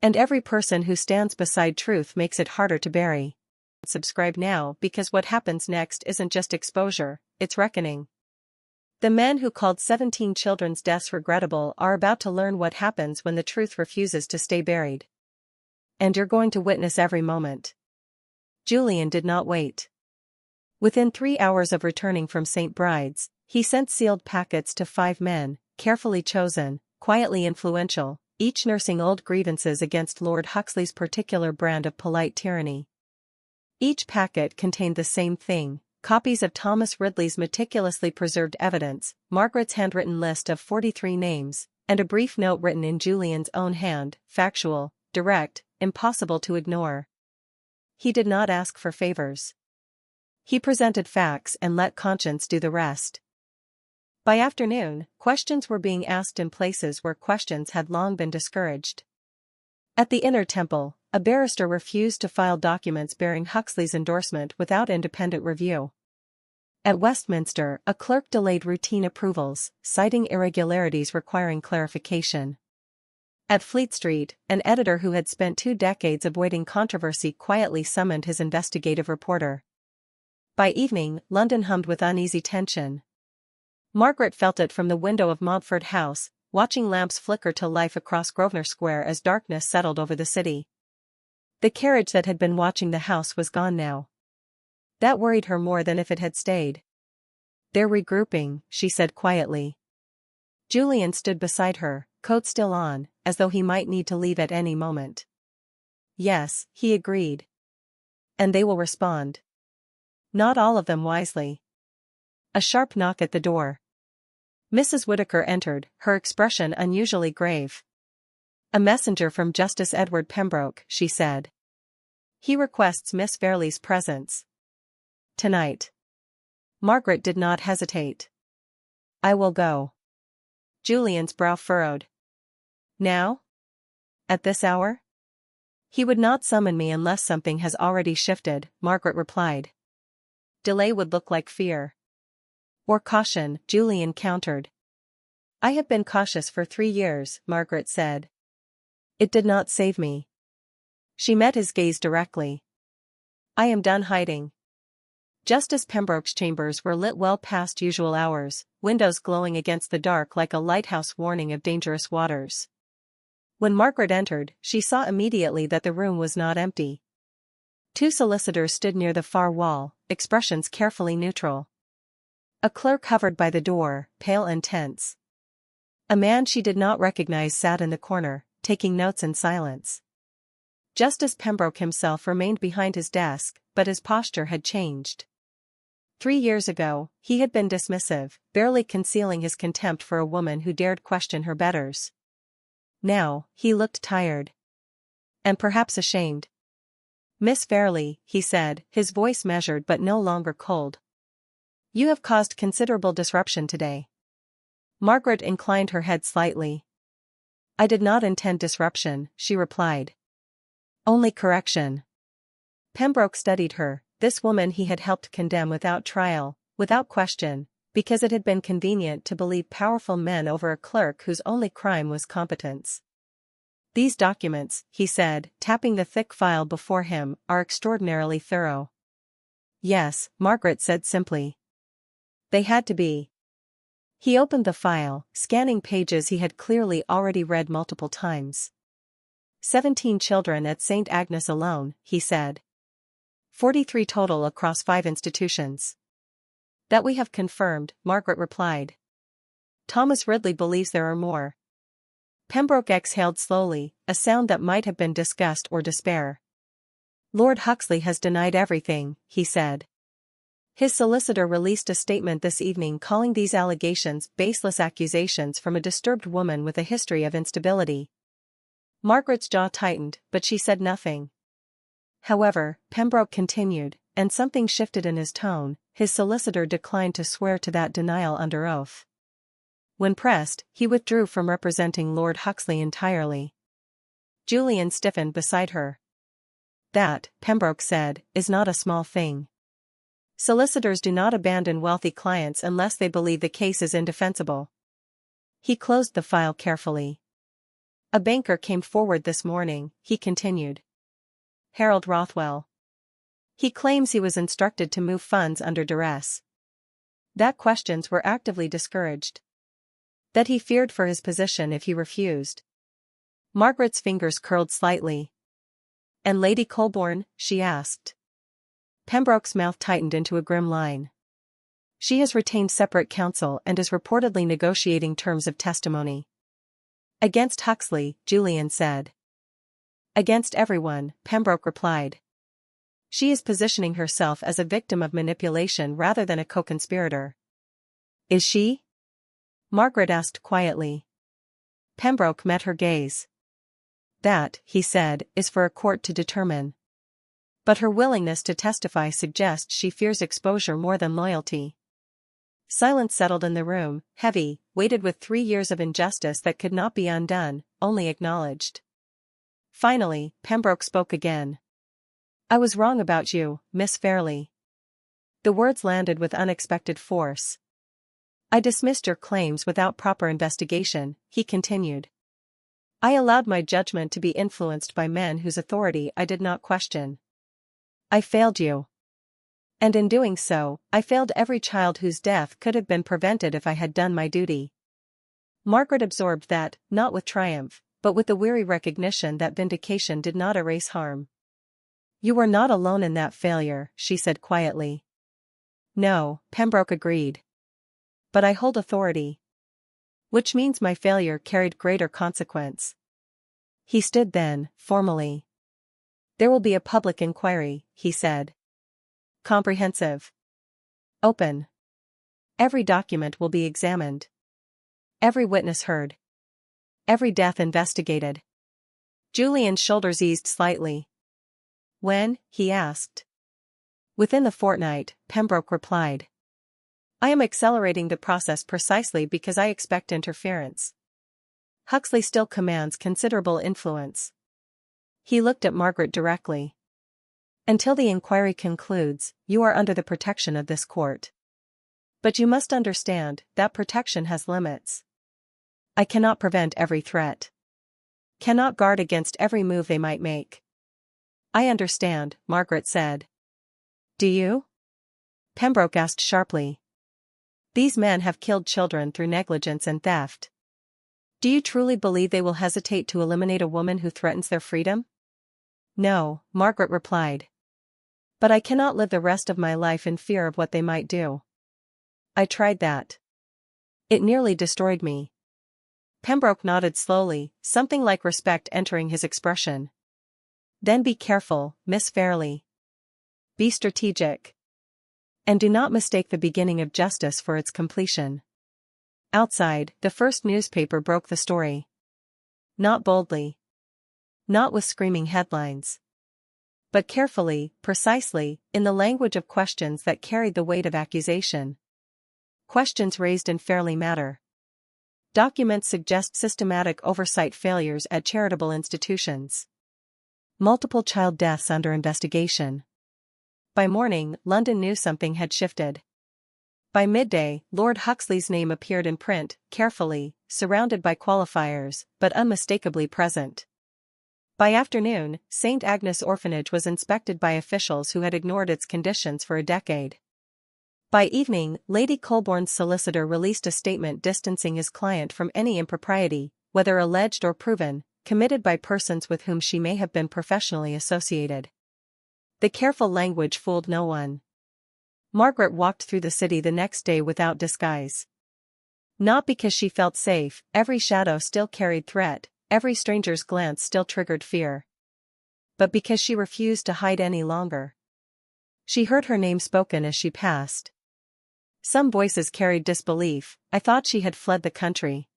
A: And every person who stands beside truth makes it harder to bury. Subscribe now, because what happens next isn't just exposure, it's reckoning. The men who called 17 children's deaths regrettable are about to learn what happens when the truth refuses to stay buried. And you're going to witness every moment. Julian did not wait. Within 3 hours of returning from St. Bride's, he sent sealed packets to 5 men, carefully chosen, quietly influential, each nursing old grievances against Lord Huxley's particular brand of polite tyranny. Each packet contained the same thing: copies of Thomas Ridley's meticulously preserved evidence, Margaret's handwritten list of 43 names, and a brief note written in Julian's own hand, factual, direct, impossible to ignore. He did not ask for favors. He presented facts and let conscience do the rest. By afternoon, questions were being asked in places where questions had long been discouraged. At the Inner Temple, a barrister refused to file documents bearing Huxley's endorsement without independent review. At Westminster, a clerk delayed routine approvals, citing irregularities requiring clarification. At Fleet Street, an editor who had spent 2 decades avoiding controversy quietly summoned his investigative reporter. By evening, London hummed with uneasy tension. Margaret felt it from the window of Montfort House, watching lamps flicker to life across Grosvenor Square as darkness settled over the city. The carriage that had been watching the house was gone now. That worried her more than if it had stayed. "They're regrouping," she said quietly. Julian stood beside her, coat still on, as though he might need to leave at any moment. "Yes," he agreed. "And they will respond. Not all of them wisely." A sharp knock at the door. Mrs. Whittaker entered, her expression unusually grave. "A messenger from Justice Edward Pembroke," she said. "He requests Miss Fairleigh's presence tonight." Margaret did not hesitate. "I will go." Julian's brow furrowed. "Now? At this hour?" "He would not summon me unless something has already shifted," Margaret replied. "Delay would look like fear." "Or caution," Julian countered. "I have been cautious for 3 years," Margaret said. "It did not save me." She met his gaze directly. "I am done hiding." Justice Pembroke's chambers were lit well past usual hours, windows glowing against the dark like a lighthouse warning of dangerous waters. When Margaret entered, she saw immediately that the room was not empty. 2 solicitors stood near the far wall, expressions carefully neutral. A clerk hovered by the door, pale and tense. A man she did not recognize sat in the corner, taking notes in silence. Justice Pembroke himself remained behind his desk, but his posture had changed. 3 years ago, he had been dismissive, barely concealing his contempt for a woman who dared question her betters. Now, he looked tired. And perhaps ashamed. "Miss Fairleigh," he said, his voice measured but no longer cold. "You have caused considerable disruption today." Margaret inclined her head slightly. "I did not intend disruption," she replied. "Only correction." Pembroke studied her, this woman he had helped condemn without trial, without question, because it had been convenient to believe powerful men over a clerk whose only crime was competence. "These documents," he said, tapping the thick file before him, "are extraordinarily thorough." "Yes," Margaret said simply. "They had to be." He opened the file, scanning pages he had clearly already read multiple times. 17 children at St. Agnes alone, he said. 43 total across 5 institutions. "That we have confirmed," Margaret replied. "Thomas Ridley believes there are more." Pembroke exhaled slowly, a sound that might have been disgust or despair. "Lord Huxley has denied everything," he said. His solicitor released a statement this evening calling these allegations baseless accusations from a disturbed woman with a history of instability. Margaret's jaw tightened, but she said nothing. However, Pembroke continued, and something shifted in his tone. His solicitor declined to swear to that denial under oath. When pressed, he withdrew from representing Lord Huxley entirely. Julian stiffened beside her. That, Pembroke said, is not a small thing. Solicitors do not abandon wealthy clients unless they believe the case is indefensible. He closed the file carefully. A banker came forward this morning, he continued. Harold Rothwell. He claims he was instructed to move funds under duress. That questions were actively discouraged. That he feared for his position if he refused. Margaret's fingers curled slightly. And Lady Colborne, she asked. Pembroke's mouth tightened into a grim line. She has retained separate counsel and is reportedly negotiating terms of testimony. Against Huxley, Julian said. Against everyone, Pembroke replied. She is positioning herself as a victim of manipulation rather than a co-conspirator. Is she? Margaret asked quietly. Pembroke met her gaze. That, he said, is for a court to determine. But her willingness to testify suggests she fears exposure more than loyalty. Silence settled in the room, heavy, weighted with 3 years of injustice that could not be undone, only acknowledged. Finally, Pembroke spoke again. I was wrong about you, Miss Fairleigh. The words landed with unexpected force. I dismissed your claims without proper investigation, he continued. I allowed my judgment to be influenced by men whose authority I did not question. I failed you. And in doing so, I failed every child whose death could have been prevented if I had done my duty. Margaret absorbed that, not with triumph, but with the weary recognition that vindication did not erase harm. You were not alone in that failure, she said quietly. No, Pembroke agreed. But I hold authority. Which means my failure carried greater consequence. He stood then, formally. There will be a public inquiry, he said. Comprehensive. Open. Every document will be examined. Every witness heard. Every death investigated. Julian's shoulders eased slightly. When? He asked. Within the fortnight, Pembroke replied. I am accelerating the process precisely because I expect interference. Huxley still commands considerable influence. He looked at Margaret directly. Until the inquiry concludes, you are under the protection of this court. But you must understand that protection has limits. I cannot prevent every threat. Cannot guard against every move they might make. I understand, Margaret said. Do you? Pembroke asked sharply. These men have killed children through negligence and theft. Do you truly believe they will hesitate to eliminate a woman who threatens their freedom? No, Margaret replied. But I cannot live the rest of my life in fear of what they might do. I tried that. It nearly destroyed me. Pembroke nodded slowly, something like respect entering his expression. Then be careful, Miss Fairleigh. Be strategic. And do not mistake the beginning of justice for its completion. Outside, the first newspaper broke the story. Not boldly. Not with screaming headlines. But carefully, precisely, in the language of questions that carried the weight of accusation. Questions raised in Fairleigh matter. Documents suggest systematic oversight failures at charitable institutions. Multiple child deaths under investigation. By morning, London knew something had shifted. By midday, Lord Huxley's name appeared in print, carefully, surrounded by qualifiers, but unmistakably present. By afternoon, St. Agnes Orphanage was inspected by officials who had ignored its conditions for a decade. By evening, Lady Colborne's solicitor released a statement distancing his client from any impropriety, whether alleged or proven, committed by persons with whom she may have been professionally associated. The careful language fooled no one. Margaret walked through the city the next day without disguise. Not because she felt safe, every shadow still carried threat, every stranger's glance still triggered fear. But because she refused to hide any longer. She heard her name spoken as she passed. Some voices carried disbelief, I thought she had fled the country.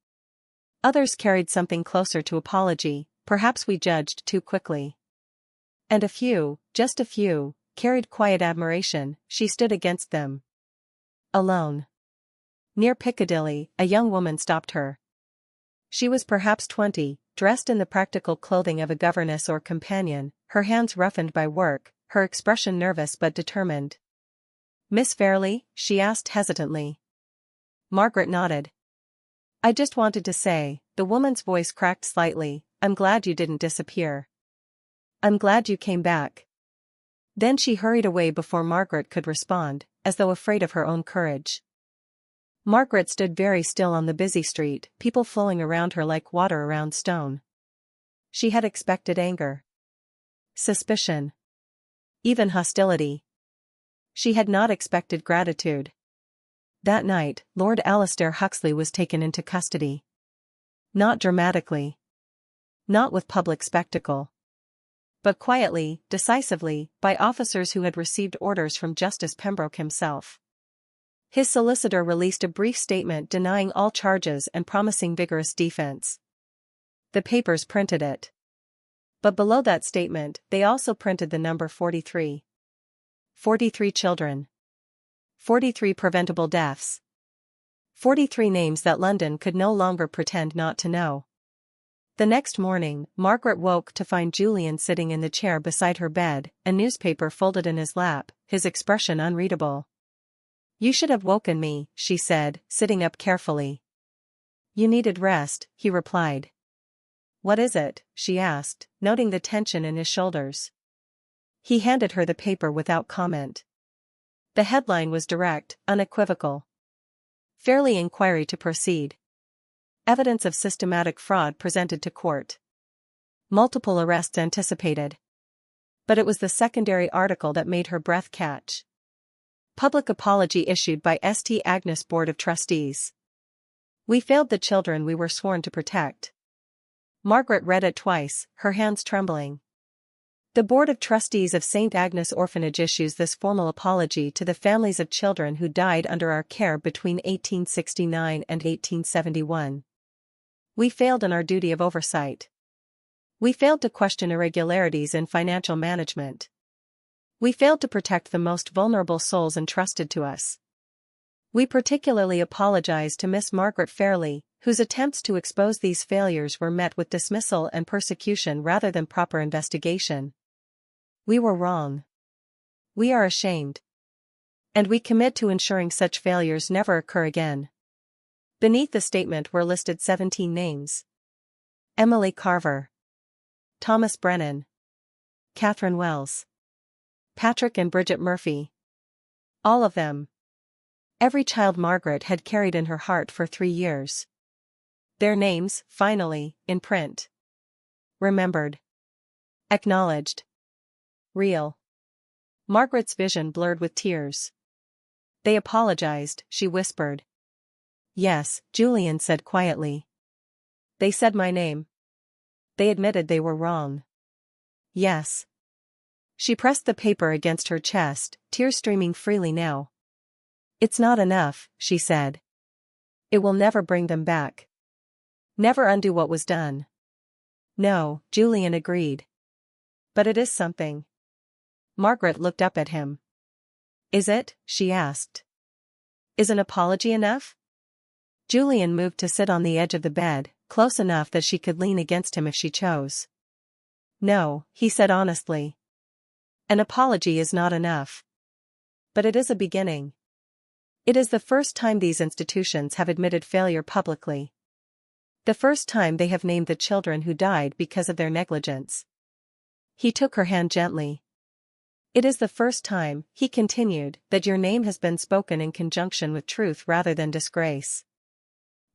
A: Others carried something closer to apology, perhaps we judged too quickly. And a few, just a few, carried quiet admiration, she stood against them. Alone. Near Piccadilly, a young woman stopped her. She was perhaps 20, dressed in the practical clothing of a governess or companion, her hands roughened by work, her expression nervous but determined. "Miss Fairleigh?" she asked hesitantly. Margaret nodded. "I just wanted to say," the woman's voice cracked slightly, "I'm glad you didn't disappear. I'm glad you came back." Then she hurried away before Margaret could respond, as though afraid of her own courage. Margaret stood very still on the busy street, people flowing around her like water around stone. She had expected anger, suspicion, even hostility. She had not expected gratitude. That night, Lord Alistair Huxley was taken into custody. Not dramatically. Not with public spectacle. But quietly, decisively, by officers who had received orders from Justice Pembroke himself. His solicitor released a brief statement denying all charges and promising vigorous defense. The papers printed it. But below that statement, they also printed the number 43. 43 children. 43 preventable deaths. 43 names that London could no longer pretend not to know. The next morning, Margaret woke to find Julian sitting in the chair beside her bed, a newspaper folded in his lap, his expression unreadable. "You should have woken me," she said, sitting up carefully. "You needed rest," he replied. "What is it?" she asked, noting the tension in his shoulders. He handed her the paper without comment. The headline was direct, unequivocal. Fairleigh inquiry to proceed. Evidence of systematic fraud presented to court. Multiple arrests anticipated. But it was the secondary article that made her breath catch. Public apology issued by St. Agnes Board of Trustees. "We failed the children we were sworn to protect." Margaret read it twice, her hands trembling. The Board of Trustees of St. Agnes Orphanage issues this formal apology to the families of children who died under our care between 1869 and 1871. We failed in our duty of oversight. We failed to question irregularities in financial management. We failed to protect the most vulnerable souls entrusted to us. We particularly apologize to Miss Margaret Fairleigh, whose attempts to expose these failures were met with dismissal and persecution rather than proper investigation. We were wrong. We are ashamed. And we commit to ensuring such failures never occur again. Beneath the statement were listed 17 names. Emily Carver. Thomas Brennan. Catherine Wells. Patrick and Bridget Murphy. All of them. Every child Margaret had carried in her heart for 3 years. Their names, finally, in print. Remembered. Acknowledged. Real. Margaret's vision blurred with tears. "They apologized," she whispered. "Yes," Julian said quietly. "They said my name. They admitted they were wrong." "Yes." She pressed the paper against her chest, tears streaming freely now. "It's not enough," she said. "It will never bring them back. Never undo what was done." "No," Julian agreed. "But it is something." Margaret looked up at him. "Is it?" she asked. "Is an apology enough?" Julian moved to sit on the edge of the bed, close enough that she could lean against him if she chose. "No," he said honestly. "An apology is not enough. But it is a beginning. It is the first time these institutions have admitted failure publicly. The first time they have named the children who died because of their negligence." He took her hand gently. "It is the first time," he continued, "that your name has been spoken in conjunction with truth rather than disgrace."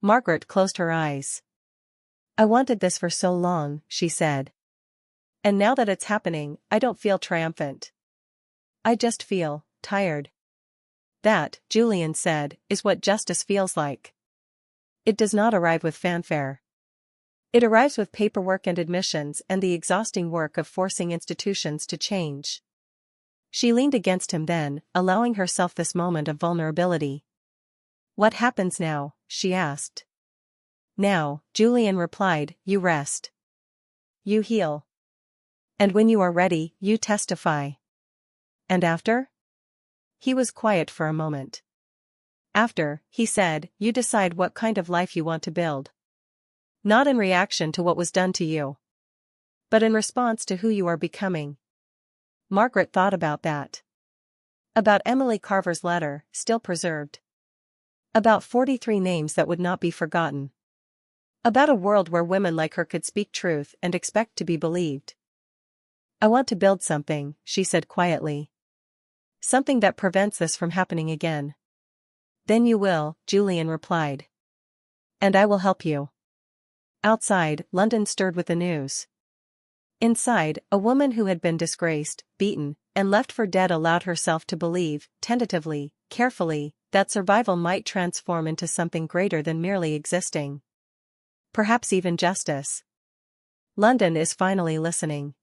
A: Margaret closed her eyes. "I wanted this for so long," she said. "And now that it's happening, I don't feel triumphant. I just feel tired." "That," Julian said, "is what justice feels like. It does not arrive with fanfare. It arrives with paperwork and admissions and the exhausting work of forcing institutions to change." She leaned against him then, allowing herself this moment of vulnerability. "What happens now?" she asked. "Now," Julian replied, "you rest. You heal. And when you are ready, you testify." "And after?" He was quiet for a moment. "After," he said, "you decide what kind of life you want to build. Not in reaction to what was done to you, but in response to who you are becoming. Margaret thought about that. About Emily Carver's letter, still preserved. About 43 names that would not be forgotten. About a world where women like her could speak truth and expect to be believed. I want to build something, she said quietly. Something that prevents this from happening again. Then you will, Julian replied. And I will help you. Outside, London stirred with the news. Inside, a woman who had been disgraced, beaten, and left for dead allowed herself to believe, tentatively, carefully, that survival might transform into something greater than merely existing. Perhaps even justice. London is finally listening.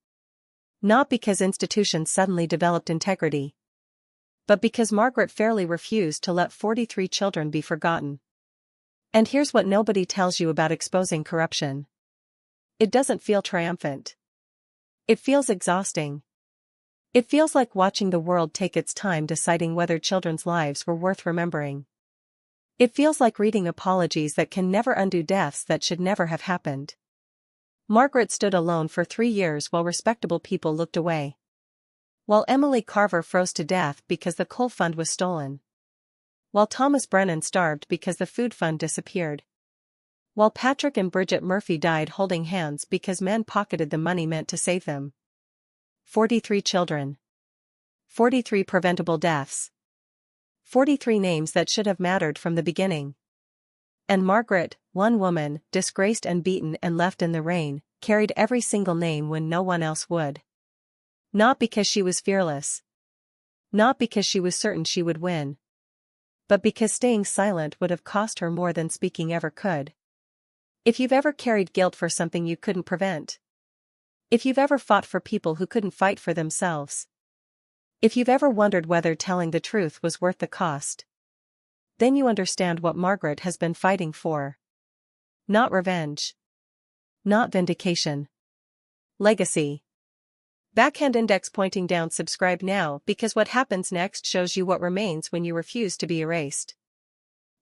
A: Not because institutions suddenly developed integrity, but because Margaret Fairleigh refused to let 43 children be forgotten. And here's what nobody tells you about exposing corruption. It doesn't feel triumphant. It feels exhausting. It feels like watching the world take its time deciding whether children's lives were worth remembering. It feels like reading apologies that can never undo deaths that should never have happened. Margaret stood alone for 3 years while respectable people looked away. While Emily Carver froze to death because the coal fund was stolen. While Thomas Brennan starved because the food fund disappeared. While Patrick and Bridget Murphy died holding hands because men pocketed the money meant to save them. 43 children. 43 preventable deaths. 43 names that should have mattered from the beginning. And Margaret, one woman, disgraced and beaten and left in the rain, carried every single name when no one else would. Not because she was fearless. Not because she was certain she would win. But because staying silent would have cost her more than speaking ever could. If you've ever carried guilt for something you couldn't prevent. If you've ever fought for people who couldn't fight for themselves. If you've ever wondered whether telling the truth was worth the cost. Then you understand what Margaret has been fighting for. Not revenge. Not vindication. Legacy. Backhand index pointing down. Subscribe now because what happens next shows you what remains when you refuse to be erased.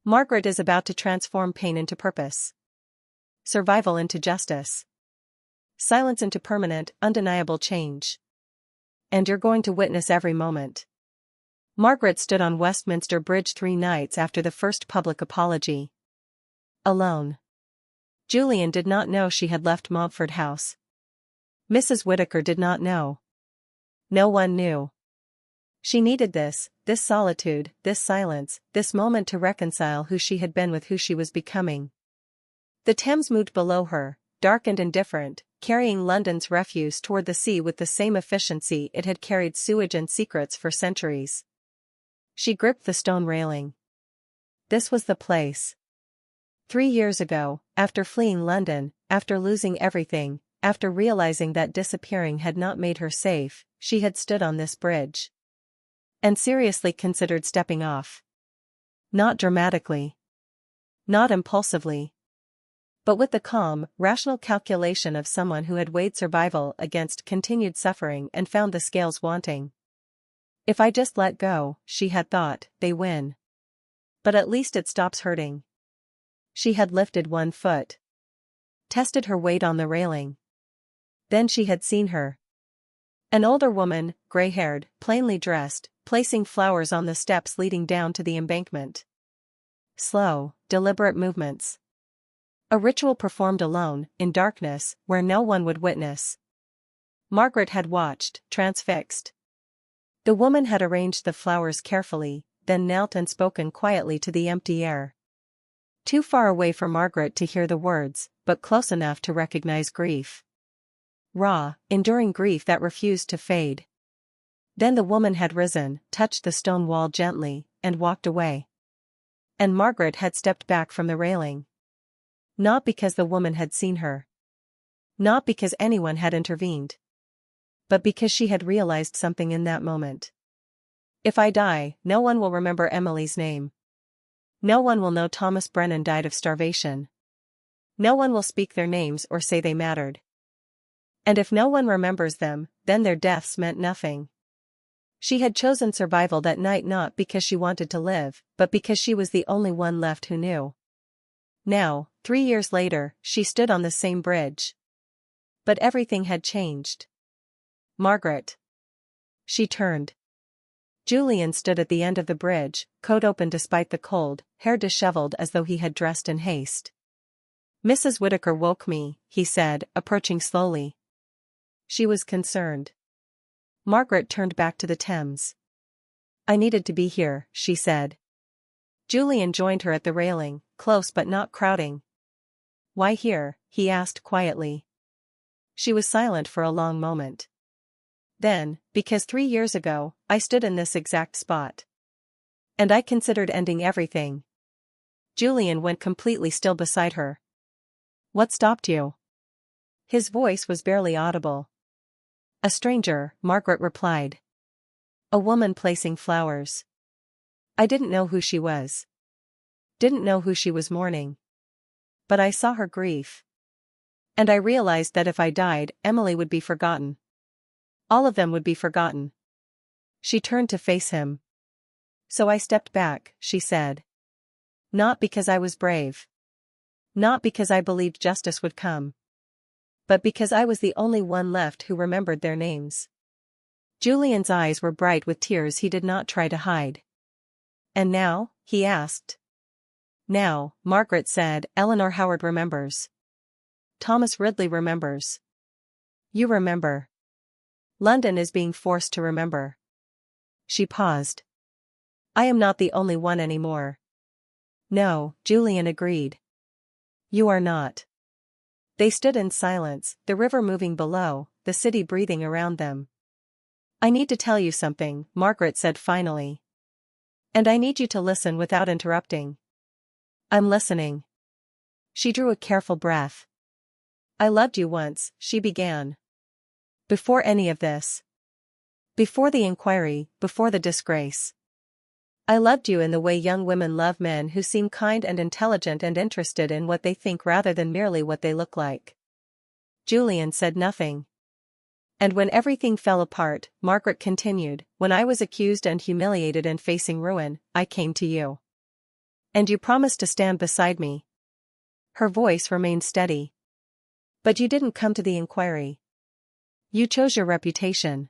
A: Margaret is about to transform pain into purpose. Survival into justice. Silence into permanent, undeniable change. And you're going to witness every moment. Margaret stood on Westminster Bridge 3 nights after the first public apology. Alone. Julian did not know she had left Montford House. Mrs. Whittaker did not know. No one knew. She needed this solitude, this silence, this moment to reconcile who she had been with who she was becoming. The Thames moved below her, dark and indifferent, carrying London's refuse toward the sea with the same efficiency it had carried sewage and secrets for centuries. She gripped the stone railing. This was the place. 3 years ago, after fleeing London, after losing everything, after realizing that disappearing had not made her safe, she had stood on this bridge. And seriously considered stepping off. Not dramatically. Not impulsively. But with the calm, rational calculation of someone who had weighed survival against continued suffering and found the scales wanting. If I just let go, she had thought, they win. But at least it stops hurting. She had lifted one foot. Tested her weight on the railing. Then she had seen her. An older woman, gray-haired, plainly dressed, placing flowers on the steps leading down to the embankment. Slow, deliberate movements. A ritual performed alone, in darkness, where no one would witness. Margaret had watched, transfixed. The woman had arranged the flowers carefully, then knelt and spoken quietly to the empty air. Too far away for Margaret to hear the words, but close enough to recognize grief. Raw, enduring grief that refused to fade. Then the woman had risen, touched the stone wall gently, and walked away. And Margaret had stepped back from the railing. Not because the woman had seen her. Not because anyone had intervened. But because she had realized something in that moment. If I die, no one will remember Emily's name. No one will know Thomas Brennan died of starvation. No one will speak their names or say they mattered. And if no one remembers them, then their deaths meant nothing. She had chosen survival that night not because she wanted to live, but because she was the only one left who knew. Now, 3 years later, she stood on the same bridge. But everything had changed. Margaret. She turned. Julian stood at the end of the bridge, coat open despite the cold, hair disheveled as though he had dressed in haste. "Mrs. Whittaker woke me," he said, approaching slowly. She was concerned. Margaret turned back to the Thames. "I needed to be here," she said. Julian joined her at the railing, close but not crowding. "Why here?" he asked quietly. She was silent for a long moment. "Then, because 3 years ago, I stood in this exact spot. And I considered ending everything." Julian went completely still beside her. "What stopped you?" His voice was barely audible. "A stranger," Margaret replied. "A woman placing flowers. I didn't know who she was. Didn't know who she was mourning. But I saw her grief. And I realized that if I died, Emily would be forgotten. All of them would be forgotten." She turned to face him. "So I stepped back," she said. "Not because I was brave. Not because I believed justice would come. But because I was the only one left who remembered their names." Julian's eyes were bright with tears he did not try to hide. "And now?" he asked. "Now," Margaret said, "Eleanor Howard remembers. Thomas Ridley remembers. You remember. London is being forced to remember." She paused. "I am not the only one anymore." "No," Julian agreed. "You are not." They stood in silence, the river moving below, the city breathing around them. "I need to tell you something," Margaret said finally. "And I need you to listen without interrupting." "I'm listening." She drew a careful breath. "I loved you once," she began. "Before any of this. Before the inquiry, before the disgrace. I loved you in the way young women love men who seem kind and intelligent and interested in what they think rather than merely what they look like." Julian said nothing. "And when everything fell apart," Margaret continued, "when I was accused and humiliated and facing ruin, I came to you. And you promised to stand beside me." Her voice remained steady. "But you didn't come to the inquiry. You chose your reputation.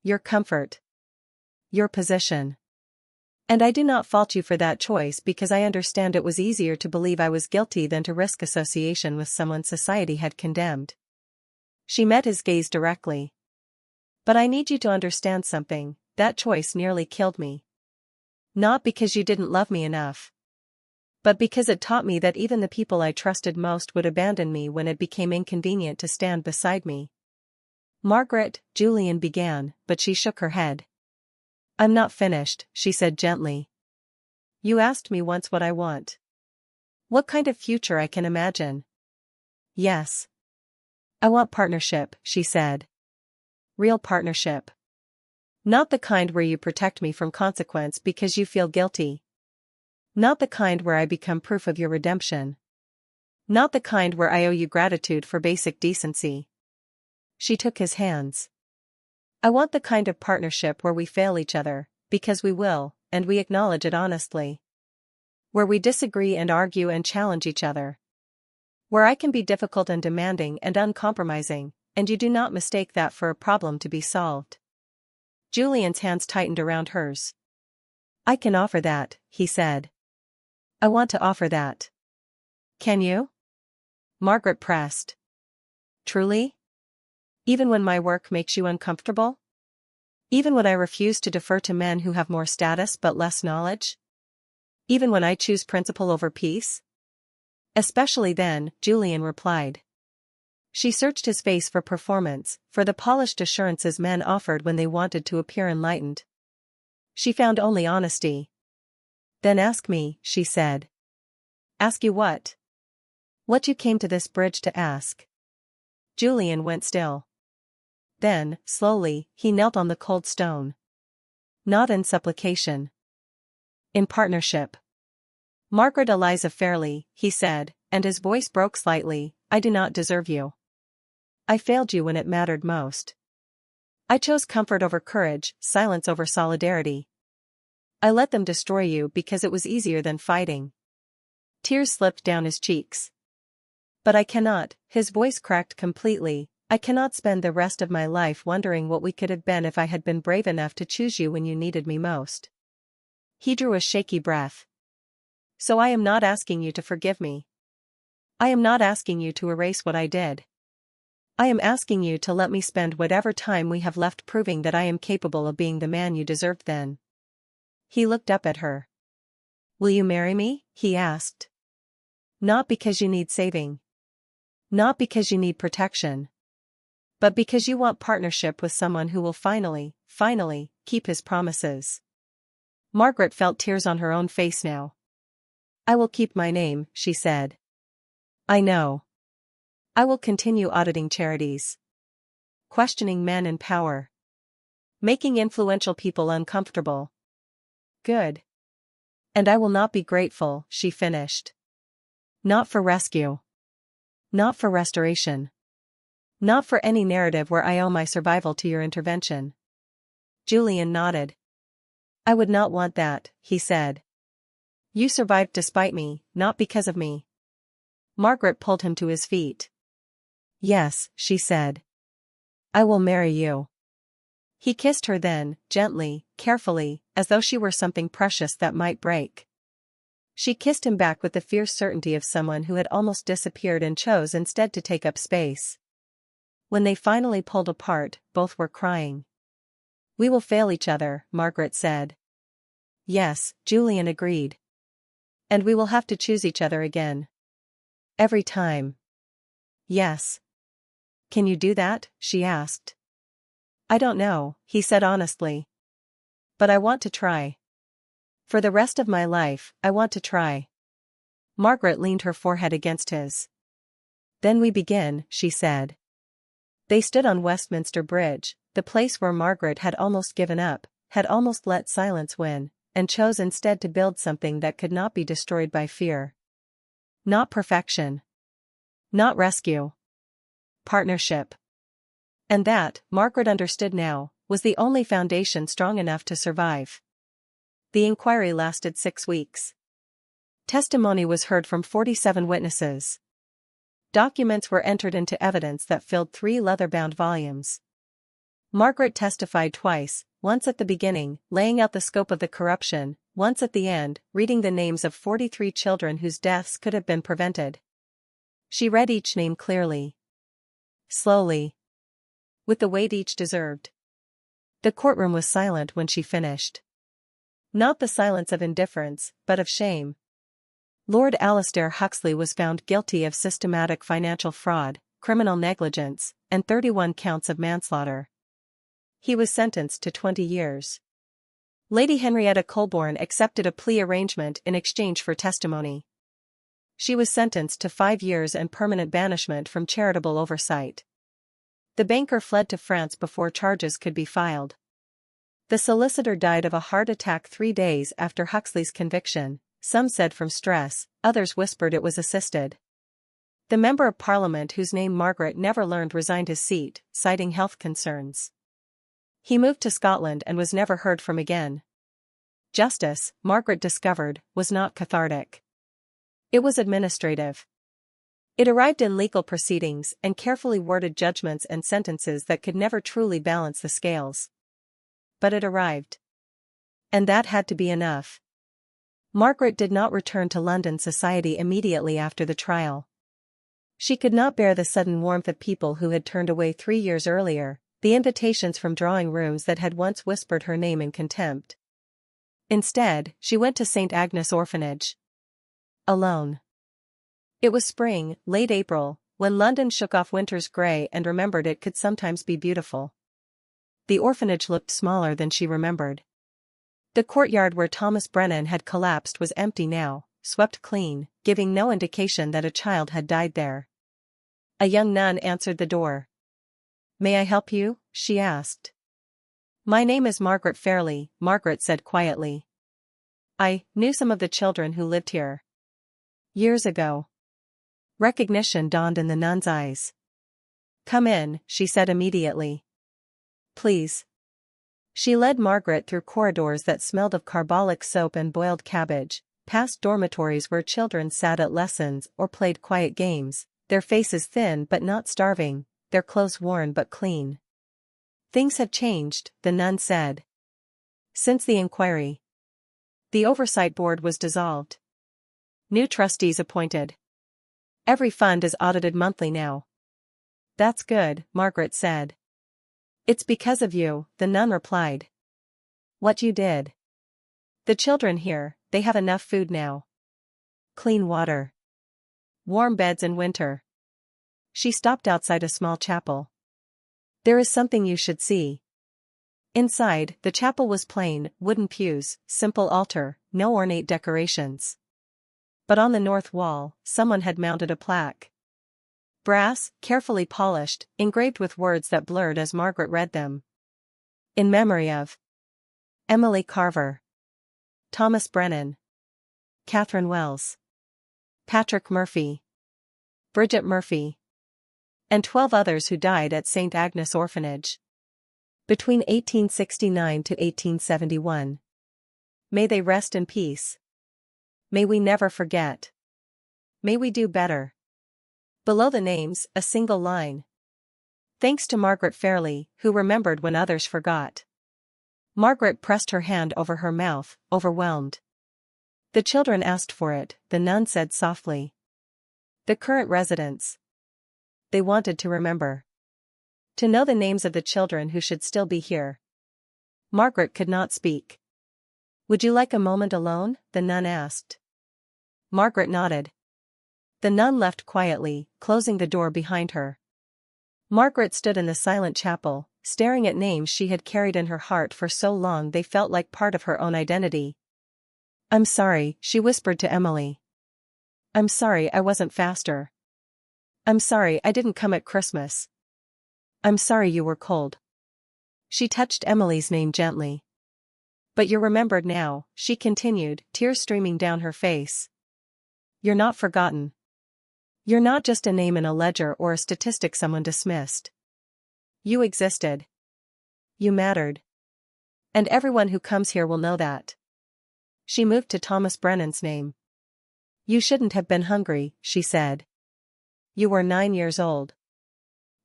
A: Your comfort. Your position. And I do not fault you for that choice because I understand it was easier to believe I was guilty than to risk association with someone society had condemned." She met his gaze directly. "But I need you to understand something, that choice nearly killed me. Not because you didn't love me enough. But because it taught me that even the people I trusted most would abandon me when it became inconvenient to stand beside me." "Margaret," Julian began, but she shook her head. "I'm not finished," she said gently. "You asked me once what I want. What kind of future I can imagine. Yes. I want partnership," she said. "Real partnership. Not the kind where you protect me from consequence because you feel guilty. Not the kind where I become proof of your redemption. Not the kind where I owe you gratitude for basic decency." She took his hands. "I want the kind of partnership where we fail each other, because we will, and we acknowledge it honestly. Where we disagree and argue and challenge each other. Where I can be difficult and demanding and uncompromising, and you do not mistake that for a problem to be solved." Julian's hands tightened around hers. "I can offer that," he said. "I want to offer that." "Can you?" Margaret pressed. "Truly? Even when my work makes you uncomfortable? Even when I refuse to defer to men who have more status but less knowledge? Even when I choose principle over peace?" "Especially then," Julian replied. She searched his face for performance, for the polished assurances men offered when they wanted to appear enlightened. She found only honesty. "Then ask me," she said. "Ask you what?" "What you came to this bridge to ask." Julian went still. Then, slowly, he knelt on the cold stone. "Not in supplication. In partnership. Margaret Eliza Fairleigh," he said, and his voice broke slightly, "I do not deserve you. I failed you when it mattered most. I chose comfort over courage, silence over solidarity. I let them destroy you because it was easier than fighting. Tears slipped down his cheeks. But I cannot, his voice cracked completely, I cannot spend the rest of my life wondering what we could have been if I had been brave enough to choose you when you needed me most. He drew a shaky breath. So I am not asking you to forgive me. I am not asking you to erase what I did. I am asking you to let me spend whatever time we have left proving that I am capable of being the man you deserved then. He looked up at her. Will you marry me? He asked. Not because you need saving. Not because you need protection. But because you want partnership with someone who will finally, keep his promises. Margaret felt tears on her own face now. I will keep my name, she said. I know. I will continue auditing charities. Questioning men in power. Making influential people uncomfortable. Good. And I will not be grateful, she finished. Not for rescue. Not for restoration. Not for any narrative where I owe my survival to your intervention. Julian nodded. I would not want that, he said. You survived despite me, not because of me. Margaret pulled him to his feet. Yes, she said. I will marry you. He kissed her then, gently, carefully, as though she were something precious that might break. She kissed him back with the fierce certainty of someone who had almost disappeared and chose instead to take up space. When they finally pulled apart, both were crying. We will fail each other, Margaret said. Yes, Julian agreed. And we will have to choose each other again. Every time. Yes. Can you do that? She asked. I don't know, he said honestly. But I want to try. For the rest of my life, I want to try. Margaret leaned her forehead against his. Then we begin, she said. They stood on Westminster Bridge, the place where Margaret had almost given up, had almost let silence win, and chose instead to build something that could not be destroyed by fear. Not perfection. Not rescue. Partnership. And that, Margaret understood now, was the only foundation strong enough to survive. The inquiry lasted 6 weeks. Testimony was heard from 47 witnesses. Documents were entered into evidence that filled 3 leather-bound volumes. Margaret testified twice, once at the beginning, laying out the scope of the corruption, once at the end, reading the names of 43 children whose deaths could have been prevented. She read each name clearly. Slowly. With the weight each deserved. The courtroom was silent when she finished. Not the silence of indifference, but of shame. Lord Alistair Huxley was found guilty of systematic financial fraud, criminal negligence, and 31 counts of manslaughter. He was sentenced to 20 years. Lady Henrietta Colborne accepted a plea arrangement in exchange for testimony. She was sentenced to 5 years and permanent banishment from charitable oversight. The banker fled to France before charges could be filed. The solicitor died of a heart attack 3 days after Huxley's conviction, some said from stress, others whispered it was assisted. The Member of Parliament whose name Margaret never learned resigned his seat, citing health concerns. He moved to Scotland and was never heard from again. Justice, Margaret discovered, was not cathartic. It was administrative. It arrived in legal proceedings and carefully worded judgments and sentences that could never truly balance the scales. But it arrived. And that had to be enough. Margaret did not return to London society immediately after the trial. She could not bear the sudden warmth of people who had turned away 3 years earlier, the invitations from drawing rooms that had once whispered her name in contempt. Instead, she went to St. Agnes Orphanage. Alone. It was spring, late April, when London shook off winter's grey and remembered it could sometimes be beautiful. The orphanage looked smaller than she remembered. The courtyard where Thomas Brennan had collapsed was empty now, swept clean, giving no indication that a child had died there. A young nun answered the door. "May I help you?" she asked. "My name is Margaret Fairleigh," Margaret said quietly. "I knew some of the children who lived here. Years ago." Recognition dawned in the nun's eyes. "Come in," she said immediately. "Please." She led Margaret through corridors that smelled of carbolic soap and boiled cabbage, past dormitories where children sat at lessons or played quiet games, their faces thin but not starving, their clothes worn but clean. Things have changed, the nun said. Since the inquiry. The oversight board was dissolved. New trustees appointed. Every fund is audited monthly now. That's good, Margaret said. It's because of you, the nun replied. What you did. The children here, they have enough food now. Clean water. Warm beds in winter. She stopped outside a small chapel. There is something you should see. Inside, the chapel was plain, wooden pews, simple altar, no ornate decorations. But on the north wall, someone had mounted a plaque. Brass, carefully polished, engraved with words that blurred as Margaret read them. In memory of Emily Carver, Thomas Brennan, Catherine Wells, Patrick Murphy, Bridget Murphy, and 12 others who died at St. Agnes Orphanage between 1869 to 1871. May they rest in peace. May we never forget. May we do better. Below the names, a single line. Thanks to Margaret Fairleigh, who remembered when others forgot. Margaret pressed her hand over her mouth, overwhelmed. The children asked for it, the nun said softly. The current residents. They wanted to remember. To know the names of the children who should still be here. Margaret could not speak. Would you like a moment alone? The nun asked. Margaret nodded. The nun left quietly, closing the door behind her. Margaret stood in the silent chapel, staring at names she had carried in her heart for so long they felt like part of her own identity. I'm sorry, she whispered to Emily. I'm sorry I wasn't faster. I'm sorry I didn't come at Christmas. I'm sorry you were cold. She touched Emily's name gently. But you're remembered now, she continued, tears streaming down her face. You're not forgotten. You're not just a name in a ledger or a statistic someone dismissed. You existed. You mattered. And everyone who comes here will know that. She moved to Thomas Brennan's name. You shouldn't have been hungry, she said. You were 9 years old.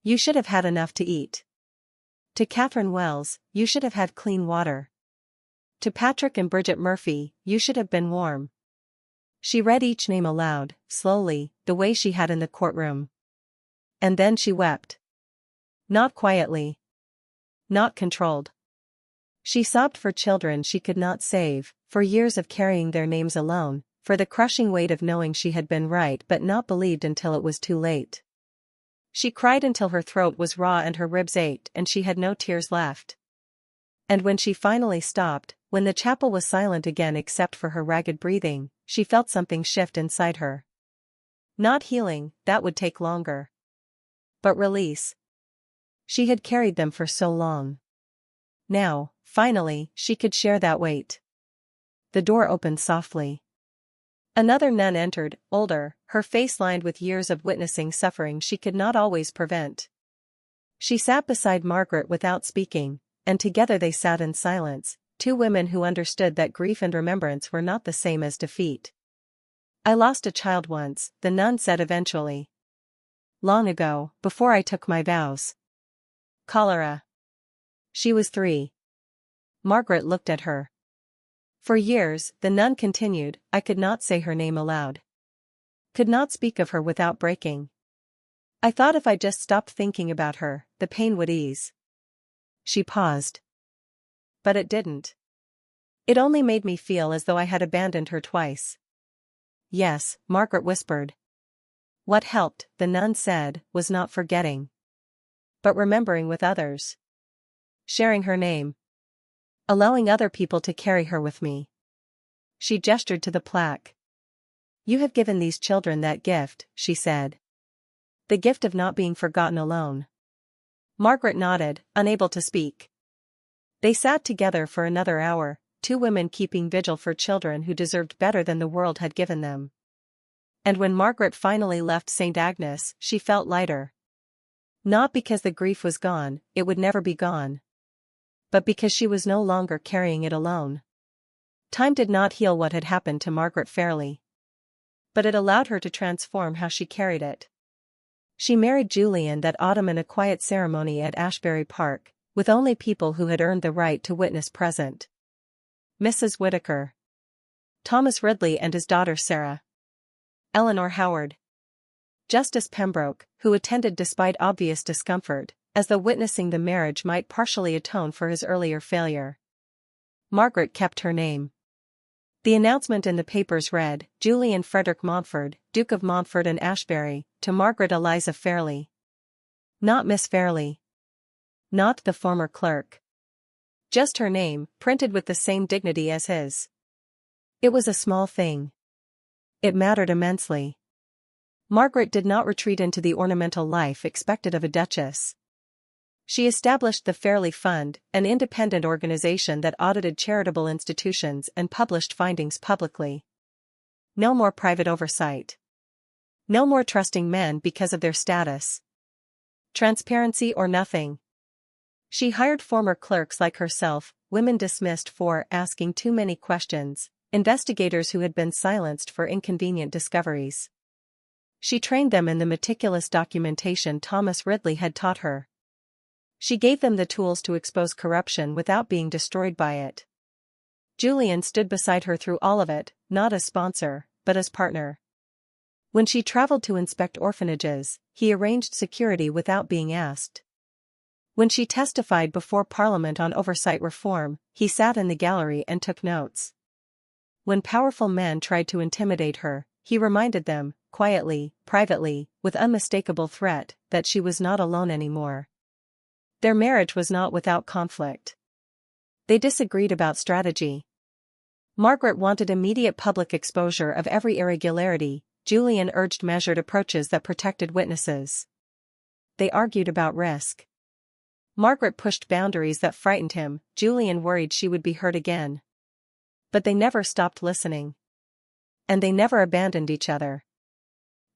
A: You should have had enough to eat. To Catherine Wells, you should have had clean water. To Patrick and Bridget Murphy, you should have been warm. She read each name aloud, slowly, the way she had in the courtroom. And then she wept. Not quietly. Not controlled. She sobbed for children she could not save, for years of carrying their names alone, for the crushing weight of knowing she had been right but not believed until it was too late. She cried until her throat was raw and her ribs ached and she had no tears left. And when she finally stopped, when the chapel was silent again except for her ragged breathing, she felt something shift inside her. Not healing, that would take longer. But release. She had carried them for so long. Now, finally, she could share that weight. The door opened softly. Another nun entered, older, her face lined with years of witnessing suffering she could not always prevent. She sat beside Margaret without speaking, and together they sat in silence, two women who understood that grief and remembrance were not the same as defeat. I lost a child once, the nun said eventually. Long ago, before I took my vows. Cholera. She was 3. Margaret looked at her. For years, the nun continued, I could not say her name aloud. Could not speak of her without breaking. I thought if I just stopped thinking about her, the pain would ease. She paused. But it didn't. It only made me feel as though I had abandoned her twice. Yes, Margaret whispered. What helped, the nun said, was not forgetting. But remembering with others. Sharing her name. Allowing other people to carry her with me. She gestured to the plaque. You have given these children that gift, she said. The gift of not being forgotten alone. Margaret nodded, unable to speak. They sat together for another hour, two women keeping vigil for children who deserved better than the world had given them. And when Margaret finally left St. Agnes, she felt lighter. Not because the grief was gone, it would never be gone. But because she was no longer carrying it alone. Time did not heal what had happened to Margaret Fairleigh, but it allowed her to transform how she carried it. She married Julian that autumn in a quiet ceremony at Ashbury Park, with only people who had earned the right to witness present. Mrs. Whittaker, Thomas Ridley and his daughter Sarah, Eleanor Howard, Justice Pembroke, who attended despite obvious discomfort, as though witnessing the marriage might partially atone for his earlier failure. Margaret kept her name. The announcement in the papers read, Julian Frederick Montford, Duke of Montford and Ashbury, to Margaret Eliza Fairleigh. Not Miss Fairleigh. Not the former clerk. Just her name, printed with the same dignity as his. It was a small thing. It mattered immensely. Margaret did not retreat into the ornamental life expected of a duchess. She established the Fairleigh Fund, an independent organization that audited charitable institutions and published findings publicly. No more private oversight. No more trusting men because of their status. Transparency or nothing. She hired former clerks like herself, women dismissed for asking too many questions, investigators who had been silenced for inconvenient discoveries. She trained them in the meticulous documentation Thomas Ridley had taught her. She gave them the tools to expose corruption without being destroyed by it. Julian stood beside her through all of it, not as sponsor, but as partner. When she traveled to inspect orphanages, he arranged security without being asked. When she testified before Parliament on oversight reform, he sat in the gallery and took notes. When powerful men tried to intimidate her, he reminded them, quietly, privately, with unmistakable threat, that she was not alone anymore. Their marriage was not without conflict. They disagreed about strategy. Margaret wanted immediate public exposure of every irregularity, Julian urged measured approaches that protected witnesses. They argued about risk. Margaret pushed boundaries that frightened him, Julian worried she would be hurt again. But they never stopped listening. And they never abandoned each other.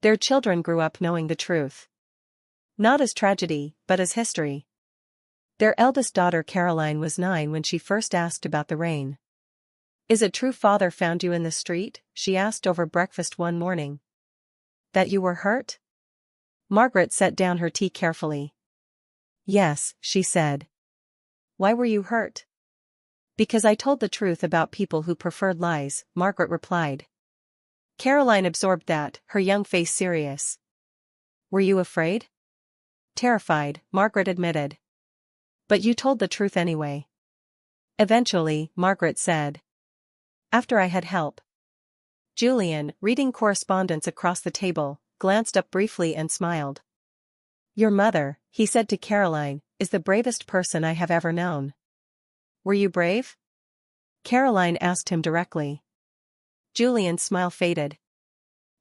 A: Their children grew up knowing the truth. Not as tragedy, but as history. Their eldest daughter Caroline was 9 when she first asked about the rain. Is it true father found you in the street? She asked over breakfast one morning. That you were hurt? Margaret set down her tea carefully. Yes, she said. Why were you hurt? Because I told the truth about people who preferred lies, Margaret replied. Caroline absorbed that, her young face serious. Were you afraid? Terrified, Margaret admitted. But you told the truth anyway. Eventually, Margaret said. After I had help. Julian, reading correspondence across the table, glanced up briefly and smiled. Your mother, he said to Caroline, is the bravest person I have ever known. Were you brave? Caroline asked him directly. Julian's smile faded.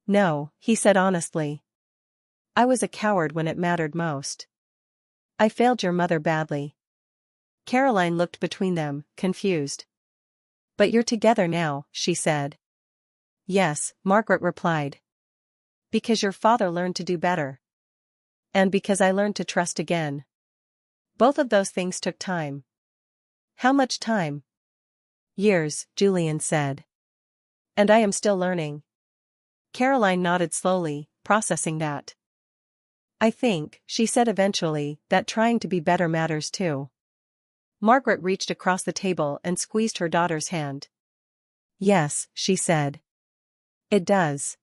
A: No, he said honestly. I was a coward when it mattered most. I failed your mother badly. Caroline looked between them, confused. But you're together now, she said. Yes, Margaret replied. Because your father learned to do better. And because I learned to trust again. Both of those things took time. How much time? Years, Julian said. And I am still learning. Caroline nodded slowly, processing that. I think, she said eventually, that trying to be better matters too. Margaret reached across the table and squeezed her daughter's hand. Yes, she said. It does.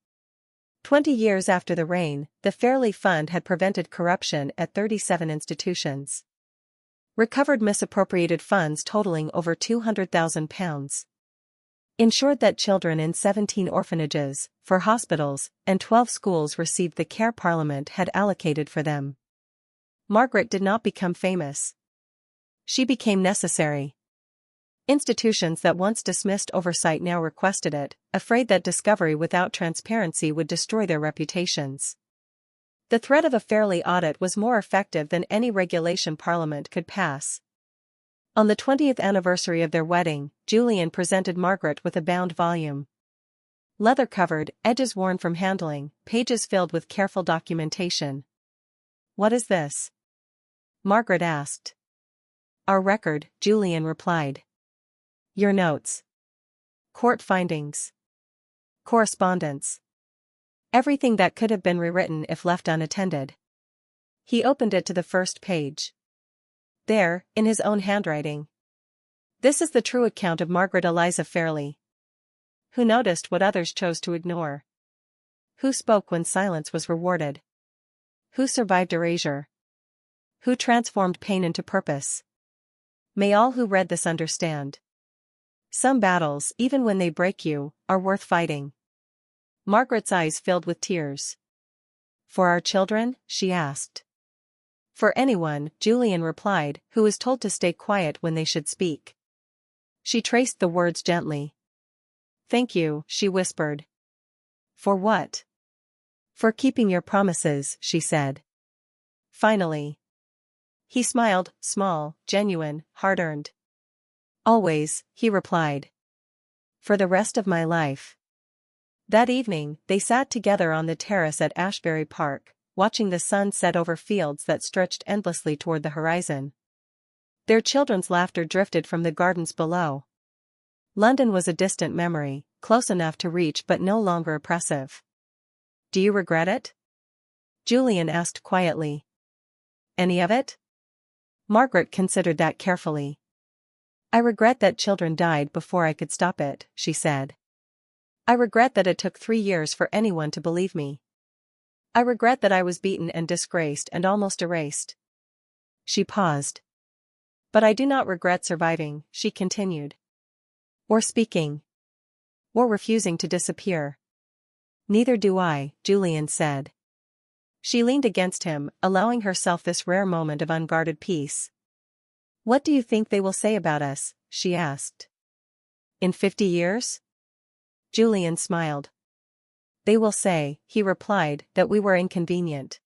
A: 20 years after the rain, the Fairleigh Fund had prevented corruption at 37 institutions. Recovered misappropriated funds totaling over £200,000. Ensured that children in 17 orphanages, 4 hospitals, and 12 schools received the care Parliament had allocated for them. Margaret did not become famous. She became necessary. Institutions that once dismissed oversight now requested it, afraid that discovery without transparency would destroy their reputations. The threat of a Fairleigh audit was more effective than any regulation Parliament could pass. On the 20th anniversary of their wedding, Julian presented Margaret with a bound volume. Leather-covered, edges worn from handling, pages filled with careful documentation. What is this? Margaret asked. Our record, Julian replied. Your notes. Court findings. Correspondence. Everything that could have been rewritten if left unattended. He opened it to the first page. There, in his own handwriting. This is the true account of Margaret Eliza Fairleigh. Who noticed what others chose to ignore? Who spoke when silence was rewarded? Who survived erasure? Who transformed pain into purpose? May all who read this understand. Some battles, even when they break you, are worth fighting. Margaret's eyes filled with tears. For our children? She asked. For anyone, Julian replied, who was told to stay quiet when they should speak. She traced the words gently. Thank you, she whispered. For what? For keeping your promises, she said. Finally. He smiled, small, genuine, hard-earned. Always, he replied. For the rest of my life. That evening, they sat together on the terrace at Ashbury Park, watching the sun set over fields that stretched endlessly toward the horizon. Their children's laughter drifted from the gardens below. London was a distant memory, close enough to reach but no longer oppressive. Do you regret it? Julian asked quietly. Any of it? Margaret considered that carefully. I regret that children died before I could stop it, she said. I regret that it took 3 years for anyone to believe me. I regret that I was beaten and disgraced and almost erased. She paused. But I do not regret surviving, she continued. Or speaking. Or refusing to disappear. Neither do I, Julian said. She leaned against him, allowing herself this rare moment of unguarded peace. What do you think they will say about us? She asked. In 50 years? Julian smiled. They will say, he replied, that we were inconvenient.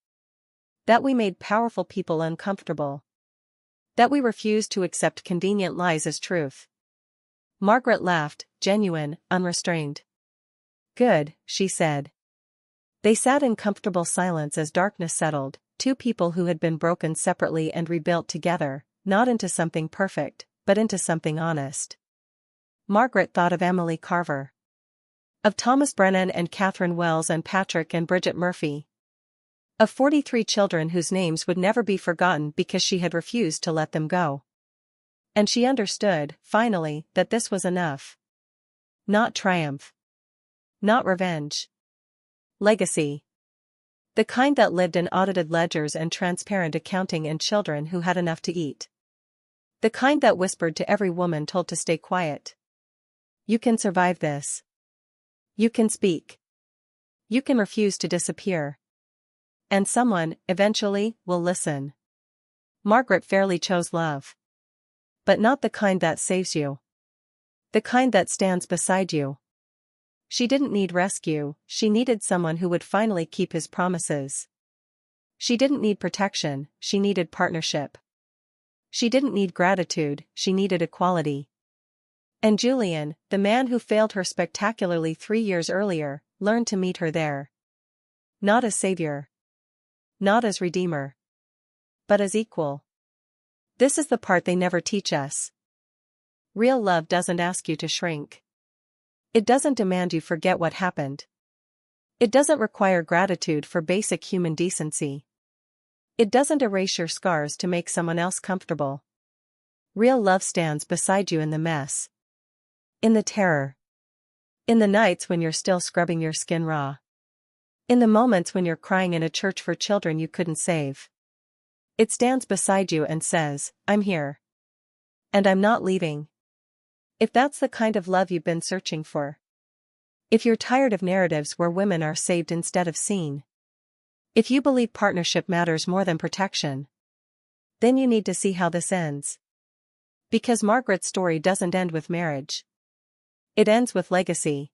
A: That we made powerful people uncomfortable. That we refused to accept convenient lies as truth. Margaret laughed, genuine, unrestrained. Good, she said. They sat in comfortable silence as darkness settled, two people who had been broken separately and rebuilt together, not into something perfect, but into something honest. Margaret thought of Emily Carver. Of Thomas Brennan and Catherine Wells and Patrick and Bridget Murphy. Of 43 children whose names would never be forgotten because she had refused to let them go. And she understood, finally, that this was enough. Not triumph. Not revenge. Legacy. The kind that lived in audited ledgers and transparent accounting and children who had enough to eat. The kind that whispered to every woman told to stay quiet. You can survive this. You can speak. You can refuse to disappear. And someone, eventually, will listen. Margaret Fairleigh chose love. But not the kind that saves you. The kind that stands beside you. She didn't need rescue, she needed someone who would finally keep his promises. She didn't need protection, she needed partnership. She didn't need gratitude, she needed equality. And Julian, the man who failed her spectacularly 3 years earlier, learned to meet her there. Not as savior. Not as redeemer. But as equal. This is the part they never teach us. Real love doesn't ask you to shrink. It doesn't demand you forget what happened. It doesn't require gratitude for basic human decency. It doesn't erase your scars to make someone else comfortable. Real love stands beside you in the mess. In the terror. In the nights when you're still scrubbing your skin raw. In the moments when you're crying in a church for children you couldn't save. It stands beside you and says, I'm here. And I'm not leaving. If that's the kind of love you've been searching for. If you're tired of narratives where women are saved instead of seen. If you believe partnership matters more than protection. Then you need to see how this ends. Because Margaret's story doesn't end with marriage. It ends with legacy.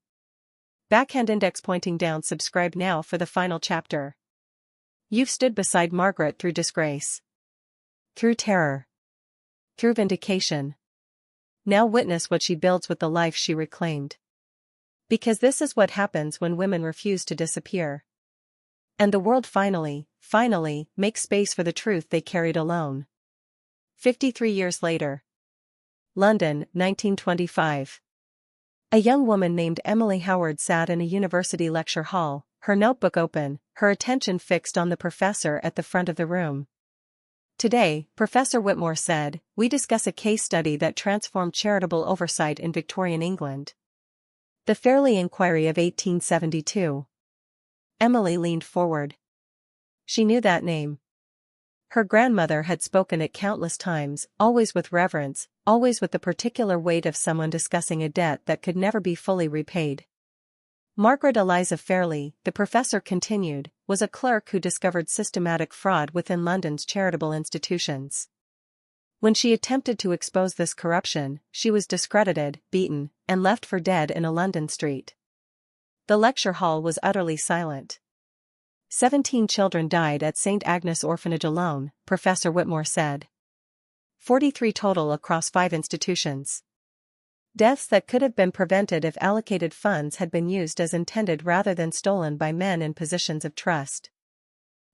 A: Backhand index pointing down. Subscribe now for the final chapter. You've stood beside Margaret through disgrace. Through terror. Through vindication. Now witness what she builds with the life she reclaimed. Because this is what happens when women refuse to disappear. And the world finally makes space for the truth they carried alone. 53 years later. London, 1925. A young woman named Emily Howard sat in a university lecture hall, her notebook open, her attention fixed on the professor at the front of the room. Today, Professor Whitmore said, we discuss a case study that transformed charitable oversight in Victorian England. The Fairleigh Inquiry of 1872. Emily leaned forward. She knew that name. Her grandmother had spoken it countless times, always with reverence, always with the particular weight of someone discussing a debt that could never be fully repaid. Margaret Eliza Fairleigh, the professor continued, was a clerk who discovered systematic fraud within London's charitable institutions. When she attempted to expose this corruption, she was discredited, beaten, and left for dead in a London street. The lecture hall was utterly silent. 17 children died at St. Agnes Orphanage alone, Professor Whitmore said. 43 total across 5 institutions. Deaths that could have been prevented if allocated funds had been used as intended rather than stolen by men in positions of trust.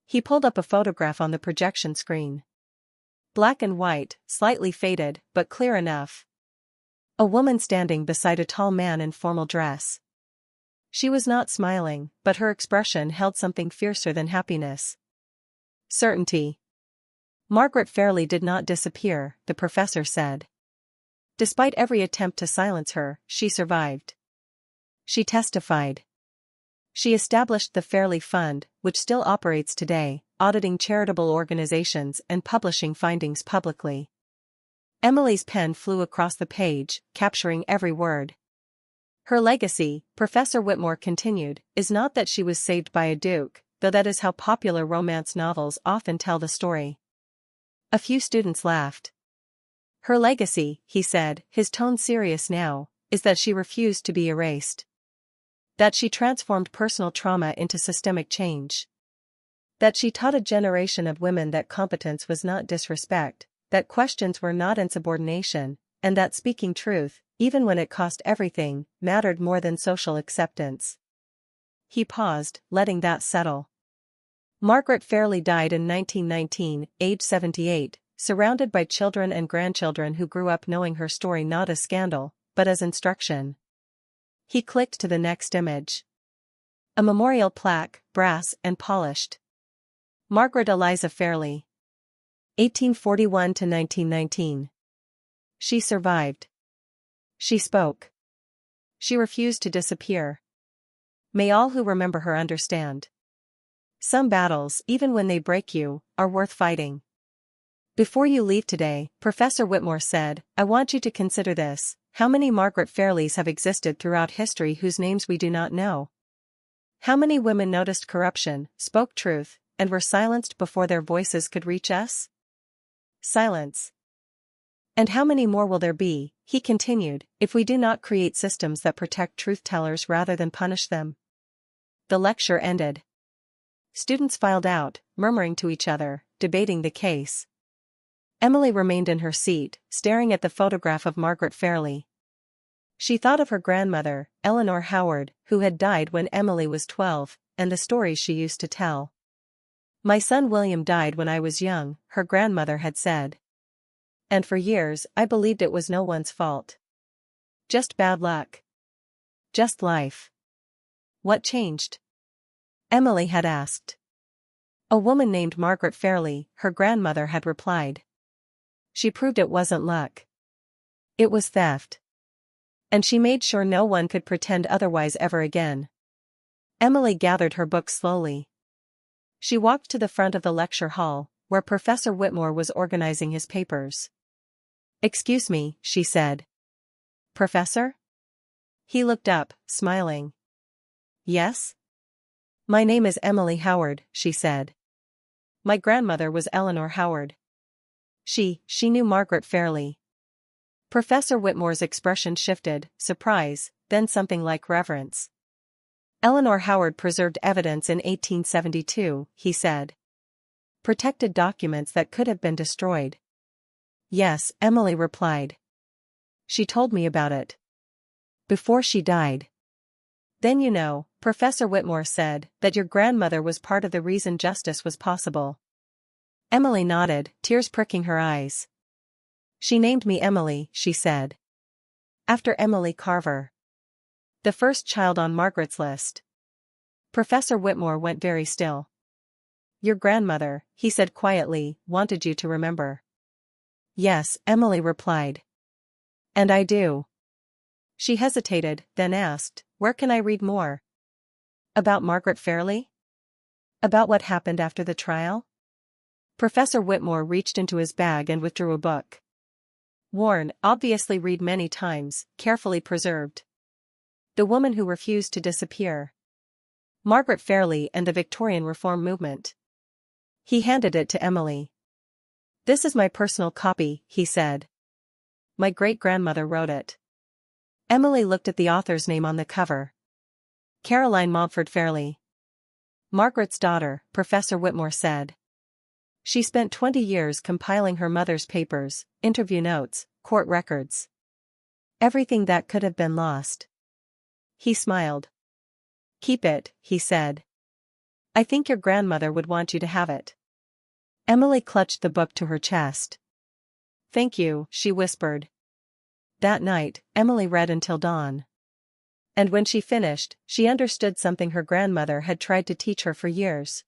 A: He pulled up a photograph on the projection screen. Black and white, slightly faded, but clear enough. A woman standing beside a tall man in formal dress. She was not smiling, but her expression held something fiercer than happiness. Certainty. Margaret Fairleigh did not disappear, the professor said. Despite every attempt to silence her, she survived. She testified. She established the Fairleigh Fund, which still operates today, auditing charitable organizations and publishing findings publicly. Emily's pen flew across the page, capturing every word. Her legacy, Professor Whitmore continued, is not that she was saved by a duke, though that is how popular romance novels often tell the story. A few students laughed. Her legacy, he said, his tone serious now, is that she refused to be erased. That she transformed personal trauma into systemic change. That she taught a generation of women that competence was not disrespect, that questions were not insubordination, and that speaking truth, even when it cost everything, mattered more than social acceptance. He paused, letting that settle. Margaret Fairleigh died in 1919, age 78, surrounded by children and grandchildren who grew up knowing her story not as scandal, but as instruction. He clicked to the next image. A memorial plaque, brass and polished. Margaret Eliza Fairleigh. 1841 to 1919. She survived. She spoke. She refused to disappear. May all who remember her understand. Some battles, even when they break you, are worth fighting. Before you leave today, Professor Whitmore said, I want you to consider this. How many Margaret Fairleighs have existed throughout history whose names we do not know? How many women noticed corruption, spoke truth, and were silenced before their voices could reach us? Silence. And how many more will there be, he continued, if we do not create systems that protect truth-tellers rather than punish them? The lecture ended. Students filed out, murmuring to each other, debating the case. Emily remained in her seat, staring at the photograph of Margaret Fairleigh. She thought of her grandmother, Eleanor Howard, who had died when Emily was 12, and the stories she used to tell. My son William died when I was young, her grandmother had said. And for years, I believed it was no one's fault. Just bad luck. Just life. What changed? Emily had asked. A woman named Margaret Fairleigh, her grandmother had replied. She proved it wasn't luck. It was theft. And she made sure no one could pretend otherwise ever again. Emily gathered her books slowly. She walked to the front of the lecture hall, where Professor Whitmore was organizing his papers. Excuse me, she said. Professor? He looked up, smiling. Yes? My name is Emily Howard, she said. My grandmother was Eleanor Howard. She knew Margaret Fairleigh. Professor Whitmore's expression shifted, surprise, then something like reverence. Eleanor Howard preserved evidence in 1872, he said. Protected documents that could have been destroyed. Yes, Emily replied. She told me about it. Before she died. Then you know, Professor Whitmore said, that your grandmother was part of the reason justice was possible. Emily nodded, tears pricking her eyes. She named me Emily, she said. After Emily Carver. The first child on Margaret's list. Professor Whitmore went very still. Your grandmother, he said quietly, wanted you to remember. Yes, Emily replied. And I do. She hesitated, then asked, where can I read more? About Margaret Fairleigh? About what happened after the trial? Professor Whitmore reached into his bag and withdrew a book. Worn, obviously read many times, carefully preserved. The Woman Who Refused to Disappear. Margaret Fairleigh and the Victorian Reform Movement. He handed it to Emily. This is my personal copy, he said. My great-grandmother wrote it. Emily looked at the author's name on the cover. Caroline Maumpford Fairleigh. Margaret's daughter, Professor Whitmore said. She spent 20 years compiling her mother's papers, interview notes, court records. Everything that could have been lost. He smiled. Keep it, he said. I think your grandmother would want you to have it. Emily clutched the book to her chest. Thank you, she whispered. That night, Emily read until dawn. And when she finished, she understood something her grandmother had tried to teach her for years.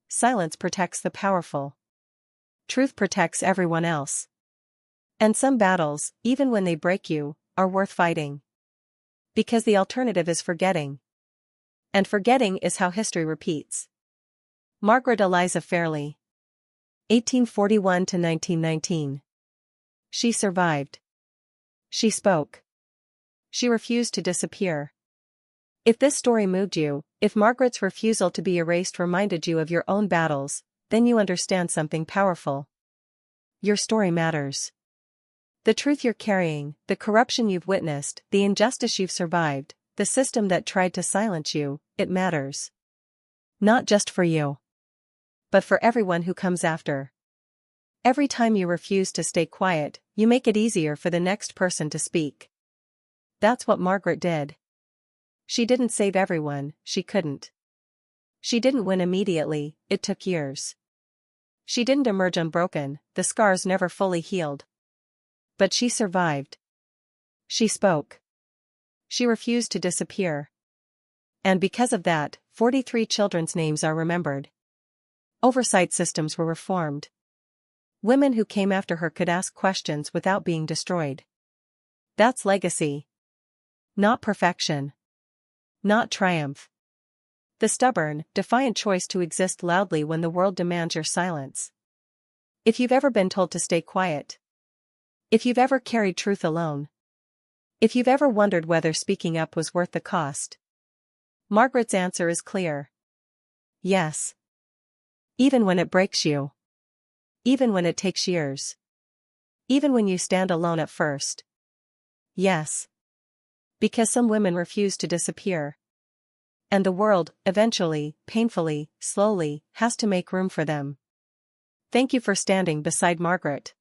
A: Silence protects the powerful. Truth protects everyone else. And some battles, even when they break you, are worth fighting. Because the alternative is forgetting. And forgetting is how history repeats. Margaret Eliza Fairleigh. 1841 to 1919. She survived. She spoke. She refused to disappear. If this story moved you, if Margaret's refusal to be erased reminded you of your own battles, then you understand something powerful. Your story matters. The truth you're carrying, the corruption you've witnessed, the injustice you've survived, the system that tried to silence you, it matters. Not just for you, but for everyone who comes after. Every time you refuse to stay quiet, you make it easier for the next person to speak. That's what Margaret did. She didn't save everyone, she couldn't. She didn't win immediately, it took years. She didn't emerge unbroken, the scars never fully healed. But she survived. She spoke. She refused to disappear. And because of that, 43 children's names are remembered. Oversight systems were reformed. Women who came after her could ask questions without being destroyed. That's legacy. Not perfection. Not triumph. The stubborn, defiant choice to exist loudly when the world demands your silence. If you've ever been told to stay quiet. If you've ever carried truth alone. If you've ever wondered whether speaking up was worth the cost. Margaret's answer is clear. Yes. Even when it breaks you. Even when it takes years. Even when you stand alone at first. Yes. Because some women refuse to disappear. And the world, eventually, painfully, slowly, has to make room for them. Thank you for standing beside Margaret.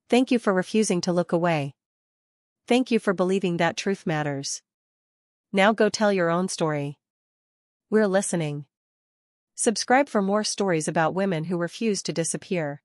A: Thank you for refusing to look away. Thank you for believing that truth matters. Now go tell your own story. We're listening. Subscribe for more stories about women who refuse to disappear.